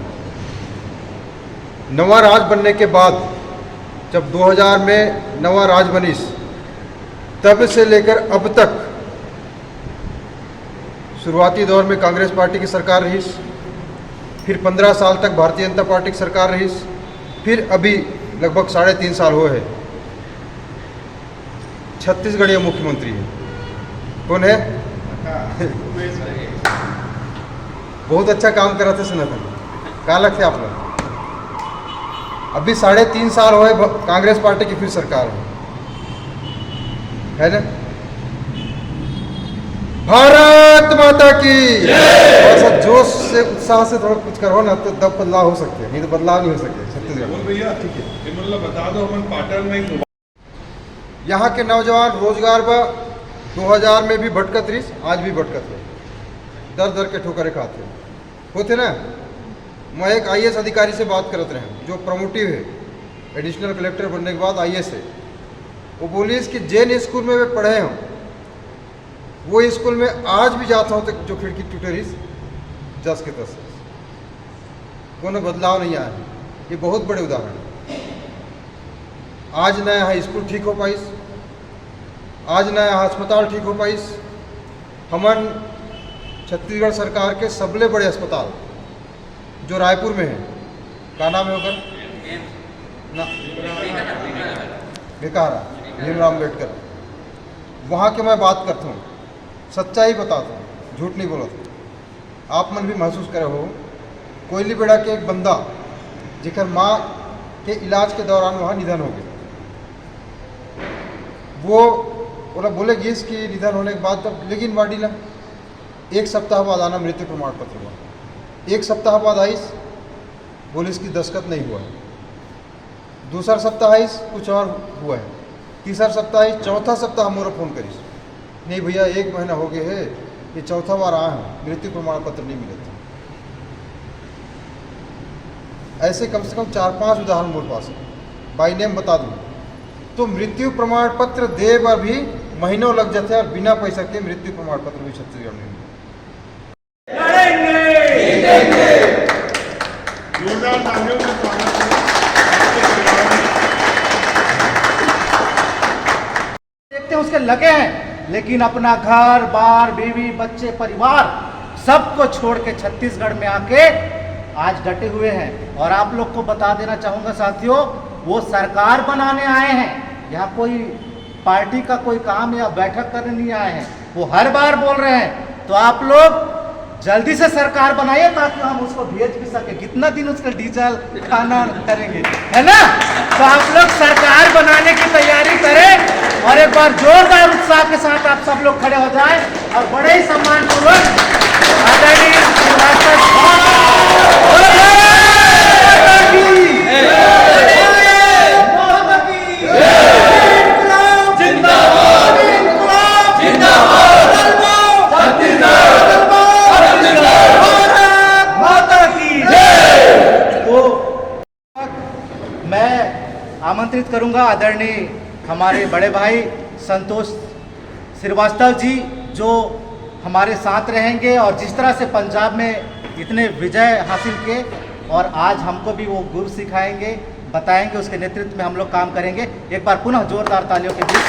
नवा राज बनने के बाद जब 2000 में नवा राज बनीस, तब से लेकर अब तक शुरुआती दौर में कांग्रेस पार्टी की सरकार रही, फिर 15 साल तक भारतीय जनता पार्टी की सरकार रही, फिर अभी लगभग 3.5 साल हुए हैं छत्तीसगढ़ीय मुख्यमंत्री है। कौन है? बहुत अच्छा काम कर रहे थे सनातन, कहाँ लगते आप लोग? अभी 3.5 साल हुए कांग्रेस पार्टी की फिर सरकार है ना? भारत माता की ऐसा जोश से उत्साह से थोड़ा कुछ करो ना तो तब बदलाव हो सकते हैं, नहीं तो बदलाव नहीं हो सकते छत्तीसगढ़ में। भैया ठीक है, मतलब बता दो हम पैटर्न में यहाँ के नौजवान रोजगार व 2000 में भी भटकत रही, आज भी भटकत है, दर दर के ठोकरे खाते होते ना। मैं एक IAS अधिकारी से बात करते रहे जो प्रमोटिव है, एडिशनल कलेक्टर बनने के बाद IAS है। वो बोली कि जैन स्कूल में वे पढ़े हूँ, वो स्कूल में आज भी जाता हूँ तो जो खिड़की टूटे रही जस के तस, कोनो बदलाव नहीं आया। ये बहुत बड़े उदाहरण है। आज न यहाँ स्कूल ठीक हो पाइस, आज न यहाँ अस्पताल ठीक हो पाइस। हमन छत्तीसगढ़ सरकार के सबले बड़े अस्पताल जो रायपुर में है, का नाम है होकर ना बेकारा भीमराव अम्बेडकर, वहाँ के मैं बात करता हूँ, सच्चाई बताता हूँ, झूठ नहीं बोलता। आप मन भी महसूस करे हो, कोयली बेड़ा के एक बंदा जिकर माँ के इलाज के दौरान वहाँ निधन हो गया, वो बोला बोले कि इसकी निधन होने के बाद तब लेकिन बाडी ला 1 सप्ताह बाद आना मृत्यु प्रमाण पत्र हुआ। 1 सप्ताह बाद आइस बोले इसकी दस्तखत नहीं हुआ है, दूसरा सप्ताह आइस कुछ और हुआ है, तीसरा सप्ताह आइस, चौथा सप्ताह मोरा फ़ोन करीस, नहीं भैया 1 महीना हो गया है, ये चौथा बार आया हूँ, मृत्यु प्रमाण पत्र नहीं मिले थे। ऐसे कम से कम 4-5 उदाहरण मेरे पास है, बाई नेम बता दूँ तो मृत्यु प्रमाण पत्र दे पर भी महीनों लग जाते हैं और बिना पैसा के मृत्यु प्रमाण पत्र भी छत्तीसगढ़ में देखते हैं उसके लगे हैं, लेकिन अपना घर बार बीवी बच्चे परिवार सबको छोड़ के छत्तीसगढ़ में आके आज डटे हुए हैं। और आप लोग को बता देना चाहूँगा साथियों, वो सरकार बनाने आए हैं, यहाँ कोई पार्टी का कोई काम या बैठक करने नहीं आए हैं। वो हर बार बोल रहे हैं, तो आप लोग जल्दी से सरकार बनाइए ताकि हम उसको भेज भी सके। कितना दिन उसका डीजल खाना करेंगे, है ना? तो आप लोग सरकार बनाने की तैयारी करें और एक बार जोरदार उत्साह के साथ आप सब लोग खड़े हो जाएं और बड़े ही सम्मानपूर्वक आदरणीय आमंत्रित करूंगा आदरणीय हमारे बड़े भाई संतोष श्रीवास्तव जी, जो हमारे साथ रहेंगे और जिस तरह से पंजाब में इतने विजय हासिल किए और आज हमको भी वो गुर सिखाएंगे, बताएंगे, उसके नेतृत्व में हम लोग काम करेंगे। एक बार पुनः जोरदार तालियों के बीच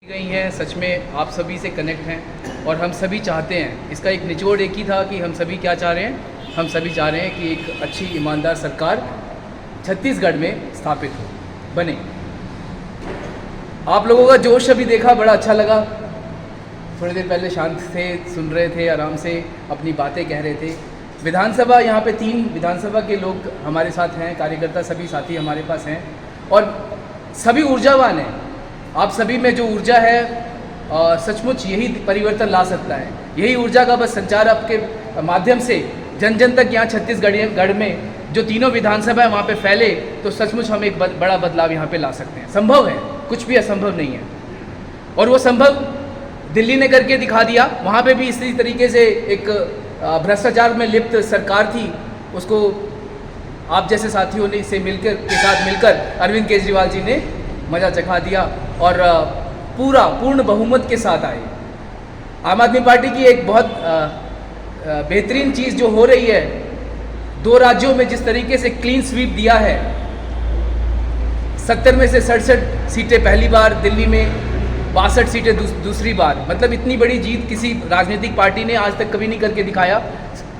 गई हैं, सच में आप सभी से कनेक्ट हैं और हम सभी चाहते हैं, इसका एक निचोड़ एक ही था कि हम सभी क्या चाह रहे हैं, हम सभी चाह रहे हैं कि एक अच्छी ईमानदार सरकार छत्तीसगढ़ में स्थापित हो, बने। आप लोगों का जोश अभी देखा, बड़ा अच्छा लगा। थोड़ी देर पहले शांत थे, सुन रहे थे, आराम से अपनी बातें कह रहे थे। विधानसभा, यहाँ पे 3 विधानसभा के लोग हमारे साथ हैं, कार्यकर्ता सभी साथी हमारे पास हैं और सभी ऊर्जावान हैं। आप सभी में जो ऊर्जा है सचमुच यही परिवर्तन ला सकता है। यही ऊर्जा का बस संचार आपके माध्यम से जन जन तक यहाँ छत्तीसगढ़ में जो 3 विधानसभा है वहाँ पे फैले तो सचमुच हम एक बड़ा बदलाव यहाँ पे ला सकते हैं। संभव है, कुछ भी असंभव नहीं है। और वो संभव दिल्ली ने करके दिखा दिया। वहाँ पे भी इसी तरीके से एक भ्रष्टाचार में लिप्त सरकार थी, उसको आप जैसे साथियों ने से मिलकर अरविंद केजरीवाल जी ने मजा चखा दिया और पूर्ण बहुमत के साथ आए। आम आदमी पार्टी की एक बहुत बेहतरीन चीज़ जो हो रही है, 2 राज्यों में जिस तरीके से क्लीन स्वीप दिया है, 70 में से 67 सीटें पहली बार, दिल्ली में 62 सीटें दूसरी बार, मतलब इतनी बड़ी जीत किसी राजनीतिक पार्टी ने आज तक कभी नहीं करके दिखाया।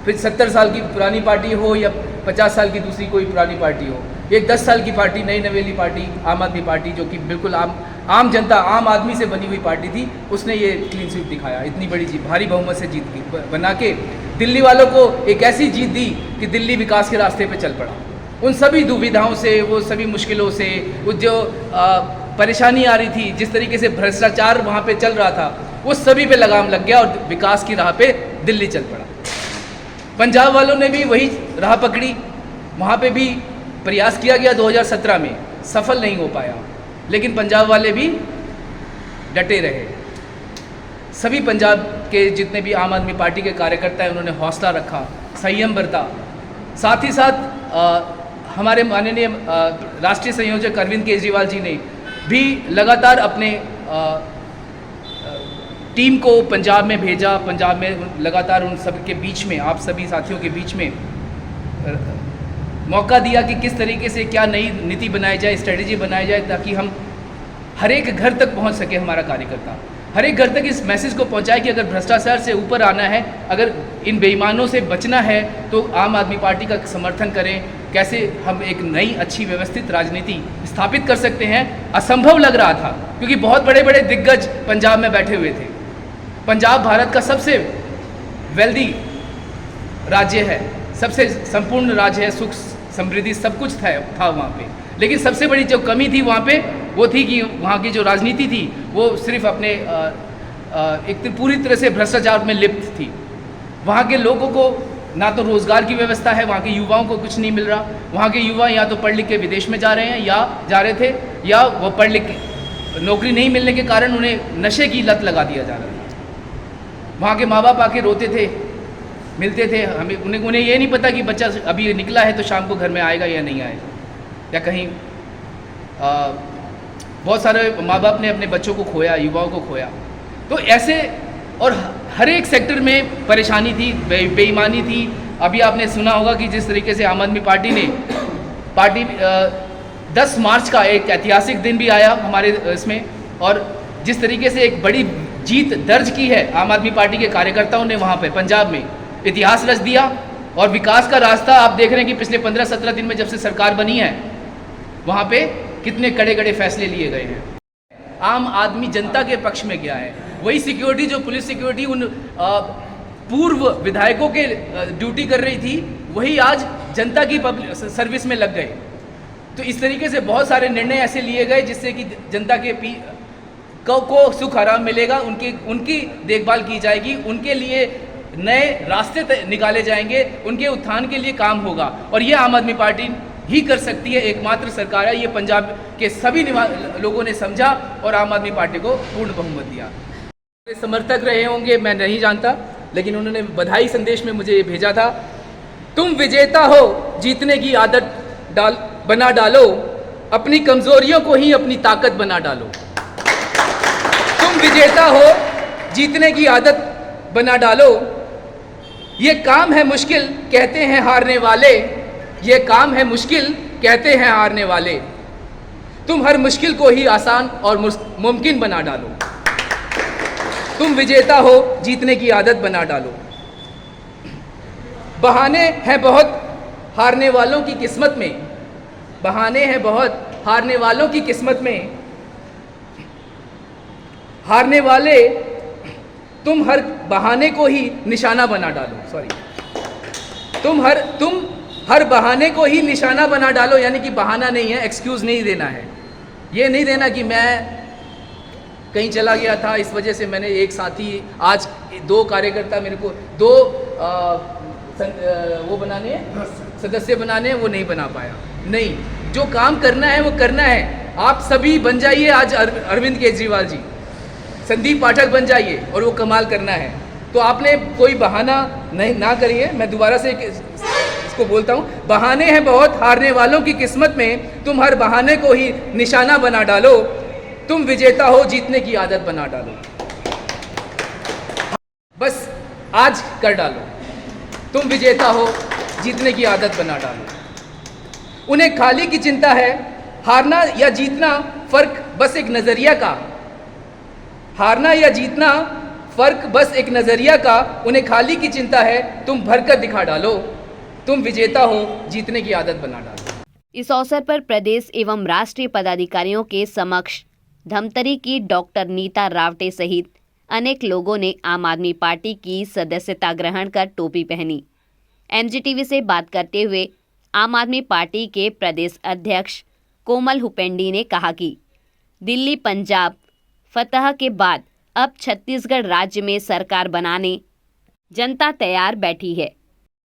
फिर 70 साल की पुरानी पार्टी हो या 50 साल की दूसरी कोई पुरानी पार्टी हो, एक 10 साल की पार्टी, नई नवेली पार्टी आम आदमी पार्टी, जो कि बिल्कुल आम जनता, आम आदमी से बनी हुई पार्टी थी, उसने ये क्लीन स्वीप दिखाया। इतनी बड़ी जीत, भारी बहुमत से जीत की बना के दिल्ली वालों को एक ऐसी जीत दी कि दिल्ली विकास के रास्ते पे चल पड़ा। उन सभी दुविधाओं से, वो सभी मुश्किलों से, वो जो परेशानी आ रही थी, जिस तरीके से भ्रष्टाचार वहाँ पे चल रहा था, वो सभी पे लगाम लग गया और विकास की राह पे दिल्ली चल पड़ा। पंजाब वालों ने भी वही राह पकड़ी, वहाँ पे भी प्रयास किया गया 2017 में, सफल नहीं हो पाया, लेकिन पंजाब वाले भी डटे रहे। सभी पंजाब के जितने भी आम आदमी पार्टी के कार्यकर्ता हैं उन्होंने हौसला रखा, संयम बरता। साथ ही साथ हमारे माननीय राष्ट्रीय संयोजक अरविंद केजरीवाल जी ने भी लगातार अपने टीम को पंजाब में भेजा, पंजाब में लगातार उन सब के बीच में, आप सभी साथियों के बीच में मौका दिया कि किस तरीके से क्या नई नीति बनाई जाए, स्ट्रेटजी बनाई जाए, ताकि हम हर एक घर तक पहुंच सके। हमारा कार्यकर्ता हर एक घर तक इस मैसेज को पहुंचाए कि अगर भ्रष्टाचार से ऊपर आना है, अगर इन बेईमानों से बचना है, तो आम आदमी पार्टी का समर्थन करें। कैसे हम एक नई अच्छी व्यवस्थित राजनीति स्थापित कर सकते हैं, असंभव लग रहा था, क्योंकि बहुत बड़े बड़े दिग्गज पंजाब में बैठे हुए थे। पंजाब भारत का सबसे वेल्दी राज्य है, सबसे संपूर्ण राज्य है, सुख समृद्धि सब कुछ था वहाँ पे। लेकिन सबसे बड़ी जो कमी थी वहाँ पे वो थी कि वहाँ की जो राजनीति थी वो सिर्फ अपने एक पूरी तरह से भ्रष्टाचार में लिप्त थी। वहाँ के लोगों को ना तो रोज़गार की व्यवस्था है, वहाँ के युवाओं को कुछ नहीं मिल रहा। वहाँ के युवा या तो पढ़ लिख के विदेश में जा रहे हैं या जा रहे थे, या वो पढ़ लिख के नौकरी नहीं मिलने के कारण उन्हें नशे की लत लगा दिया जा रहा था। वहाँ के माँ बाप आके रोते थे, मिलते थे, हमें उन्हें ये नहीं पता कि बच्चा अभी निकला है तो शाम को घर में आएगा या नहीं आएगा, या कहीं बहुत सारे माँ बाप ने अपने बच्चों को खोया, युवाओं को खोया। तो ऐसे और हर एक सेक्टर में परेशानी थी, बेईमानी थी। अभी आपने सुना होगा कि जिस तरीके से आम आदमी पार्टी ने 10 मार्च का एक ऐतिहासिक दिन भी आया हमारे इसमें, और जिस तरीके से एक बड़ी जीत दर्ज की है आम आदमी पार्टी के कार्यकर्ताओं ने वहाँ पे पंजाब में, इतिहास रच दिया। और विकास का रास्ता आप देख रहे हैं कि पिछले 15-17 दिन में जब से सरकार बनी है, वहाँ पे कितने कड़े कड़े फैसले लिए गए हैं। आम आदमी जनता के पक्ष में गया है। वही सिक्योरिटी जो पुलिस सिक्योरिटी उन पूर्व विधायकों के ड्यूटी कर रही थी, वही आज जनता की सर्विस में लग गए। तो इस तरीके से बहुत सारे निर्णय ऐसे लिए गए जिससे कि जनता के को सुख आराम मिलेगा, उनकी देखभाल की जाएगी, उनके लिए नए रास्ते निकाले जाएंगे, उनके उत्थान के लिए काम होगा। और ये आम आदमी पार्टी ही कर सकती है, एकमात्र सरकार है। ये पंजाब के सभी लोगों ने समझा और आम आदमी पार्टी को पूर्ण बहुमत दिया। समर्थक रहे होंगे मैं नहीं जानता, लेकिन उन्होंने बधाई संदेश में मुझे ये भेजा था, तुम विजेता हो, जीतने की आदत बना डालो, अपनी कमजोरियों को ही अपनी ताकत बना डालो। तुम विजेता हो, जीतने की आदत बना डालो, ये काम है मुश्किल कहते हैं हारने वाले, ये काम है मुश्किल कहते हैं हारने वाले, तुम हर मुश्किल को ही आसान और मुमकिन बना डालो। तुम विजेता हो, जीतने की आदत बना डालो। बहाने हैं बहुत हारने वालों की किस्मत में, बहाने हैं बहुत हारने वालों की किस्मत में, हारने वाले तुम हर बहाने को ही निशाना बना डालो। तुम हर बहाने को ही निशाना बना डालो, यानी कि बहाना नहीं है, एक्सक्यूज नहीं देना है। ये नहीं देना कि मैं कहीं चला गया था, इस वजह से मैंने एक साथी, आज 2 कार्यकर्ता मेरे को 2 वो बनाने हैं, सदस्य बनाने हैं, वो नहीं बना पाया। नहीं, जो काम करना है वो करना है। आप सभी बन जाइए आज अरविंद केजरीवाल जी, संदीप पाठक बन जाइए और वो कमाल करना है। तो आपने कोई बहाना नहीं ना करिए। मैं दोबारा से इसको बोलता हूँ, बहाने हैं बहुत हारने वालों की किस्मत में, तुम हर बहाने को ही निशाना बना डालो, तुम विजेता हो, जीतने की आदत बना डालो। बस आज कर डालो, तुम विजेता हो, जीतने की आदत बना डालो। उन्हें खाली की चिंता है, हारना या जीतना फर्क बस एक नजरिया का, हारना या जीतना फर्क बस एक नजरिया का, उन्हें खाली की चिंता है, तुम भरकर दिखा डालो, तुम विजेता हो, जीतने की आदत बना डालो। इस अवसर पर प्रदेश एवं राष्ट्रीय पदाधिकारियों के समक्ष धमतरी की डॉक्टर नीता रावटे सहित अनेक लोगों ने आम आदमी पार्टी की सदस्यता ग्रहण कर टोपी पहनी। MGTV से बात करते हुए आम आदमी पार्टी के प्रदेश अध्यक्ष कोमल हुपेंडी ने कहा कि दिल्ली पंजाब फतह के बाद अब छत्तीसगढ़ राज्य में सरकार बनाने जनता तैयार बैठी है।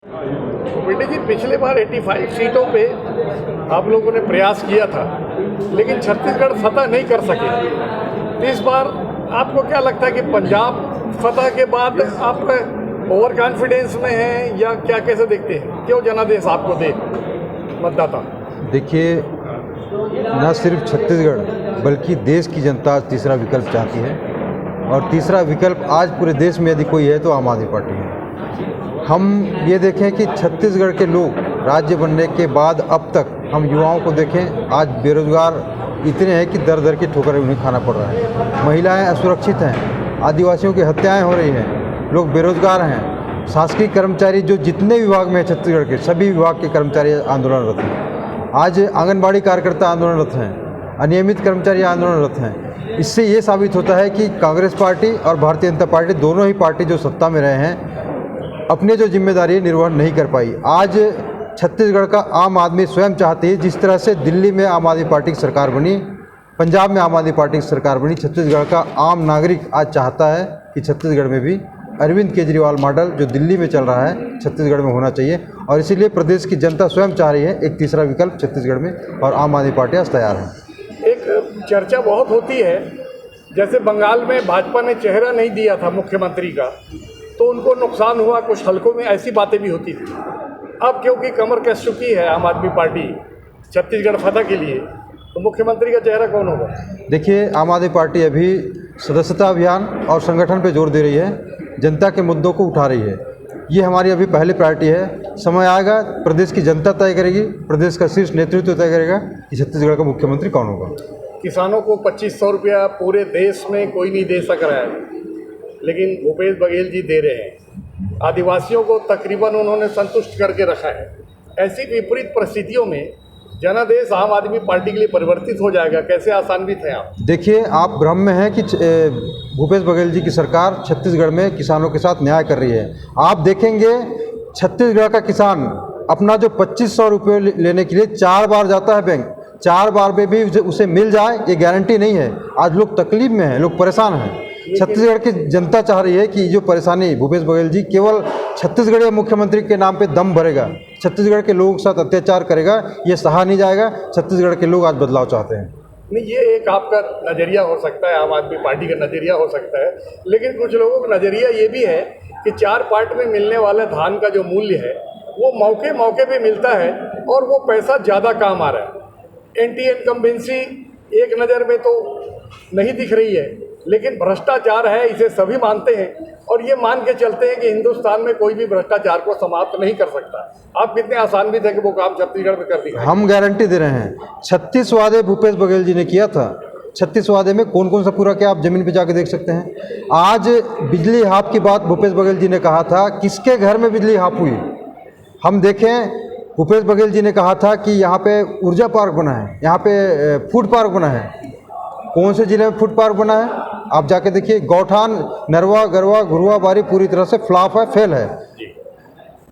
बेटे जी, पिछले बार 85 सीटों पे आप लोगों ने प्रयास किया था, लेकिन छत्तीसगढ़ फतह नहीं कर सके। तो इस बार आपको क्या लगता है कि पंजाब फतह के बाद आप ओवर कॉन्फिडेंस में हैं या क्या, कैसे देखते हैं? क्यों जनादेश आपको दे मतदाता? देखिए, न सिर्फ छत्तीसगढ़ बल्कि देश की जनता तीसरा विकल्प चाहती है, और तीसरा विकल्प आज पूरे देश में यदि कोई है तो आम आदमी पार्टी है। हम ये देखें कि छत्तीसगढ़ के लोग राज्य बनने के बाद अब तक हम युवाओं को देखें, आज बेरोजगार इतने हैं कि दर दर की ठोकरें उन्हें खाना पड़ रहा है। महिलाएं असुरक्षित हैं, आदिवासियों की हत्याएं हो रही हैं, लोग बेरोजगार हैं। शासकीय कर्मचारी जो जितने विभाग में हैं छत्तीसगढ़ के, सभी विभाग के कर्मचारी आंदोलनरत हैं। आज आंगनबाड़ी कार्यकर्ता आंदोलनरत हैं, अनियमित कर्मचारी आंदोलनरत हैं। इससे ये साबित होता है कि कांग्रेस पार्टी और भारतीय जनता पार्टी, दोनों ही पार्टी जो सत्ता में रहे हैं, अपनी जो जिम्मेदारी निर्वहन नहीं कर पाई। आज छत्तीसगढ़ का आम आदमी स्वयं चाहती है, जिस तरह से दिल्ली में आम आदमी पार्टी की सरकार बनी, पंजाब में आम आदमी पार्टी की सरकार बनी, छत्तीसगढ़ का आम नागरिक आज चाहता है कि छत्तीसगढ़ में भी अरविंद केजरीवाल मॉडल जो दिल्ली में चल रहा है छत्तीसगढ़ में होना चाहिए। और इसीलिए प्रदेश की जनता स्वयं चाह रही है एक तीसरा विकल्प छत्तीसगढ़ में, और आम आदमी पार्टी आज तैयार है। एक चर्चा बहुत होती है, जैसे बंगाल में भाजपा ने चेहरा नहीं दिया था मुख्यमंत्री का तो उनको नुकसान हुआ, कुछ हलकों में ऐसी बातें भी होती थी। अब क्योंकि कमर कस चुकी है आम आदमी पार्टी छत्तीसगढ़ फतह के लिए, तो मुख्यमंत्री का चेहरा कौन होगा? देखिए, आम आदमी पार्टी अभी सदस्यता अभियान और संगठन पे जोर दे रही है, जनता के मुद्दों को उठा रही है। ये हमारी अभी पहली प्रायोरिटी है। समय आएगा, प्रदेश की जनता तय करेगी, प्रदेश का शीर्ष नेतृत्व तय करेगा कि छत्तीसगढ़ का मुख्यमंत्री कौन होगा। किसानों को 2500 रुपया पूरे देश में कोई नहीं दे सक रहा है, लेकिन भूपेश बघेल जी दे रहे हैं। आदिवासियों को तकरीबन उन्होंने संतुष्ट करके रखा है। ऐसी विपरीत परिस्थितियों में जनादेश आम आदमी पार्टी के लिए परिवर्तित हो जाएगा, कैसे आसान्वित हैं आप? देखिए, आप भ्रम में हैं कि भूपेश बघेल जी की सरकार छत्तीसगढ़ में किसानों के साथ न्याय कर रही है। आप देखेंगे छत्तीसगढ़ का किसान अपना जो 2500 रुपये लेने के लिए 4 बार जाता है बैंक, 4 बार में भी उसे मिल जाए ये गारंटी नहीं है। आज लोग तकलीफ में हैं, लोग परेशान हैं। छत्तीसगढ़ की जनता चाह रही है कि जो परेशानी भूपेश बघेल जी केवल छत्तीसगढ़ मुख्यमंत्री के नाम पे दम भरेगा, छत्तीसगढ़ के लोगों के साथ अत्याचार करेगा, ये सहा नहीं जाएगा। छत्तीसगढ़ के लोग आज बदलाव चाहते हैं। नहीं, ये एक आपका नज़रिया हो सकता है, आम आदमी पार्टी का नज़रिया हो सकता है, लेकिन कुछ लोगों का नज़रिया ये भी है कि 4 पार्ट में मिलने वाले धान का जो मूल्य है वो मौके मौके पे मिलता है और वो पैसा ज़्यादा काम आ रहा है। एंटी इनकम्बेंसी एक नज़र में तो नहीं दिख रही है, लेकिन भ्रष्टाचार है, इसे सभी मानते हैं और ये मान के चलते हैं कि हिंदुस्तान में कोई भी भ्रष्टाचार को समाप्त नहीं कर सकता। आप कितने आसान्वित है कि वो काम छत्तीसगढ़ में कर दिया? हम गारंटी दे रहे हैं। 36 वादे भूपेश बघेल जी ने किया था, 36 वादे में कौन कौन सा पूरा किया आप जमीन पे जाके देख सकते हैं। आज बिजली हाफ की बात भूपेश बघेल जी ने कहा था, किसके घर में बिजली हाफ हुई? हम देखें, भूपेश बघेल जी ने कहा था कि यहाँ पे ऊर्जा पार्क बना है, यहाँ पे फूड पार्क बना है। कौन से जिले में फूड पार्क बना है? आप जाके देखिए। गौठान नरवा गरवा घुरुआ बारी पूरी तरह से फ्लॉप है, फेल है।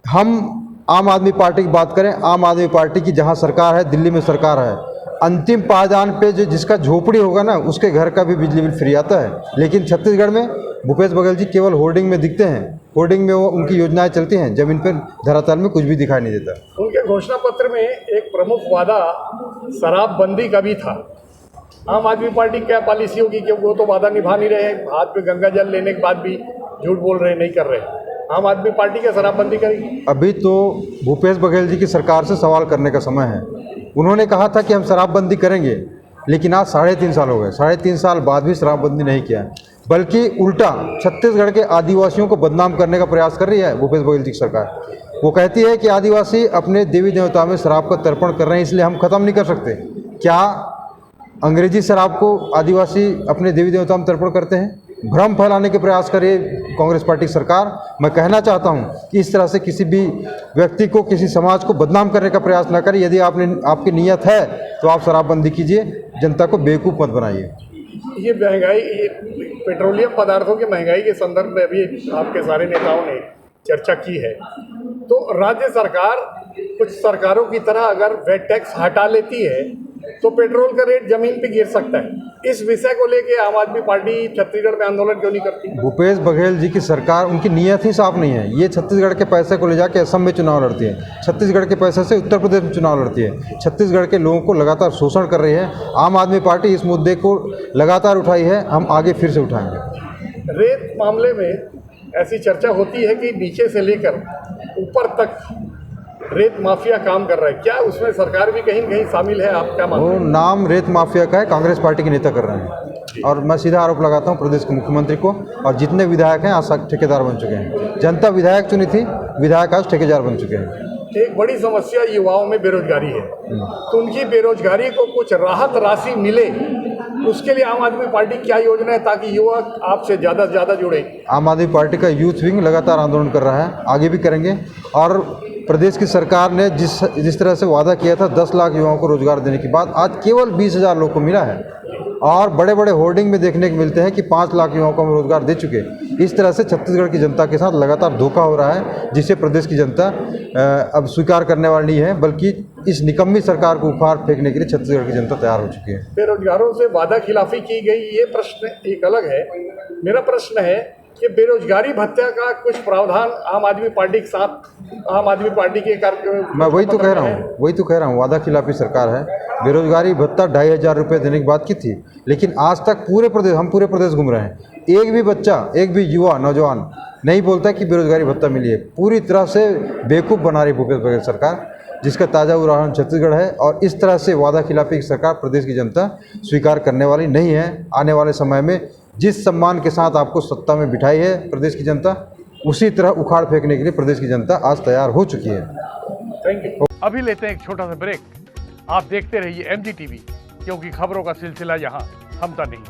हम आम आदमी पार्टी की बात करें, आम आदमी पार्टी की जहां सरकार है, दिल्ली में सरकार है, अंतिम पायदान पे जो जिसका झोपड़ी होगा ना, उसके घर का भी बिजली बिल फ्री आता है। लेकिन छत्तीसगढ़ में भूपेश बघेल जी केवल होर्डिंग में दिखते हैं, होर्डिंग में वो उनकी योजनाएं चलती हैं, जमीन पर धरातल में कुछ भी दिखाई नहीं देता। उनके घोषणा पत्र में एक प्रमुख वादा शराबबंदी का भी था। आम आदमी पार्टी क्या पॉलिसी होगी कि वो तो वादा निभा नहीं रहे हैं, हाथ में गंगा जल लेने के बाद भी झूठ बोल रहे, नहीं कर रहे। आम आदमी पार्टी क्या शराबबंदी करेगी? अभी तो भूपेश बघेल जी की सरकार से सवाल करने का समय है। उन्होंने कहा था कि हम शराबबंदी करेंगे, लेकिन आज 3.5 साल हो गए, 3.5 साल बाद भी शराबबंदी नहीं किया, बल्कि उल्टा छत्तीसगढ़ के आदिवासियों को बदनाम करने का प्रयास कर रही है भूपेश बघेल जी की सरकार। वो कहती है कि आदिवासी अपने देवी देवता में शराब का तर्पण कर रहे हैं, इसलिए हम ख़त्म नहीं कर सकते। क्या अंग्रेजी शराब को आदिवासी अपने देवी देवता में तर्पण करते हैं? भ्रम फैलाने के प्रयास करे कांग्रेस पार्टी की सरकार। मैं कहना चाहता हूं कि इस तरह से किसी भी व्यक्ति को, किसी समाज को बदनाम करने का प्रयास न करें। यदि आपकी नीयत है तो आप शराबबंदी कीजिए, जनता को बेवकूफ़ मत बनाइए। ये महंगाई, ये पेट्रोलियम पदार्थों की महंगाई के संदर्भ में भी आपके सारे नेताओं ने चर्चा की है। तो राज्य सरकार कुछ सरकारों की तरह अगर वेट टैक्स हटा लेती है तो पेट्रोल का रेट जमीन पे गिर सकता है। इस विषय को लेके आम आदमी पार्टी छत्तीसगढ़ में आंदोलन क्यों नहीं करती? भूपेश बघेल जी की सरकार, उनकी नीयत ही साफ नहीं है। ये छत्तीसगढ़ के पैसे को ले जाके असम में चुनाव लड़ती है, छत्तीसगढ़ के पैसे से उत्तर प्रदेश में चुनाव लड़ती है, छत्तीसगढ़ के लोगों को लगातार शोषण कर रही है। आम आदमी पार्टी इस मुद्दे को लगातार उठाई है, हम आगे फिर से उठाएंगे। रेत मामले में ऐसी चर्चा होती है कि नीचे से लेकर ऊपर तक रेत माफिया काम कर रहा है, क्या उसमें सरकार भी कहीं न कहीं शामिल है? आप क्या मानते हैं? वो नाम रेत माफिया का है, कांग्रेस पार्टी के नेता कर रहे हैं। और मैं सीधा आरोप लगाता हूं प्रदेश के मुख्यमंत्री को, और जितने विधायक हैं आज ठेकेदार बन चुके हैं। जनता विधायक चुनी थी, विधायक आज ठेकेदार बन चुके हैं। एक बड़ी समस्या युवाओं में बेरोजगारी है, तो उनकी बेरोजगारी को कुछ राहत राशि मिले, उसके लिए आम आदमी पार्टी क्या योजना है ताकि युवक आपसे ज़्यादा से ज़्यादा जुड़े? आम आदमी पार्टी का यूथ विंग लगातार आंदोलन कर रहा है, आगे भी करेंगे। और प्रदेश की सरकार ने जिस तरह से वादा किया था 10 लाख युवाओं को रोजगार देने की बात, आज केवल 20,000 लोग को मिला है। और बड़े बड़े होर्डिंग में देखने को मिलते हैं कि 5 लाख युवाओं को हम रोजगार दे चुके। इस तरह से छत्तीसगढ़ की जनता के साथ लगातार धोखा हो रहा है, जिसे प्रदेश की जनता अब स्वीकार करने वाली नहीं है, बल्कि इस निकम्मी सरकार को उखाड़ फेंकने के लिए छत्तीसगढ़ की जनता तैयार हो चुकी है। बेरोजगारों से वादा खिलाफी की गई, ये प्रश्न एक अलग है। मेरा प्रश्न है कि बेरोजगारी भत्ता का कुछ प्रावधान आम आदमी पार्टी के साथ, आम आदमी पार्टी के कार्यक्रम, मैं वही तो कह रहा हूँ, वादा खिलाफी सरकार है। बेरोजगारी भत्ता 2,500 रुपये देने की बात की थी, लेकिन आज तक हम पूरे प्रदेश घूम रहे हैं, एक भी बच्चा, एक भी युवा नौजवान नहीं बोलता कि बेरोजगारी भत्ता मिली है। पूरी तरह से बेवकूफ़ बना रही भूपेश बघेल सरकार, जिसका ताज़ा उदाहरण छत्तीसगढ़ है। और इस तरह से वादा खिलाफी की सरकार प्रदेश की जनता स्वीकार करने वाली नहीं है। आने वाले समय में जिस सम्मान के साथ आपको सत्ता में बिठाई है प्रदेश की जनता, उसी तरह उखाड़ फेंकने के लिए प्रदेश की जनता आज तैयार हो चुकी है। Thank you. अभी लेते हैं एक छोटा सा ब्रेक। आप देखते रहिए MG TV, क्योंकि खबरों का सिलसिला यहाँ थमता नहीं।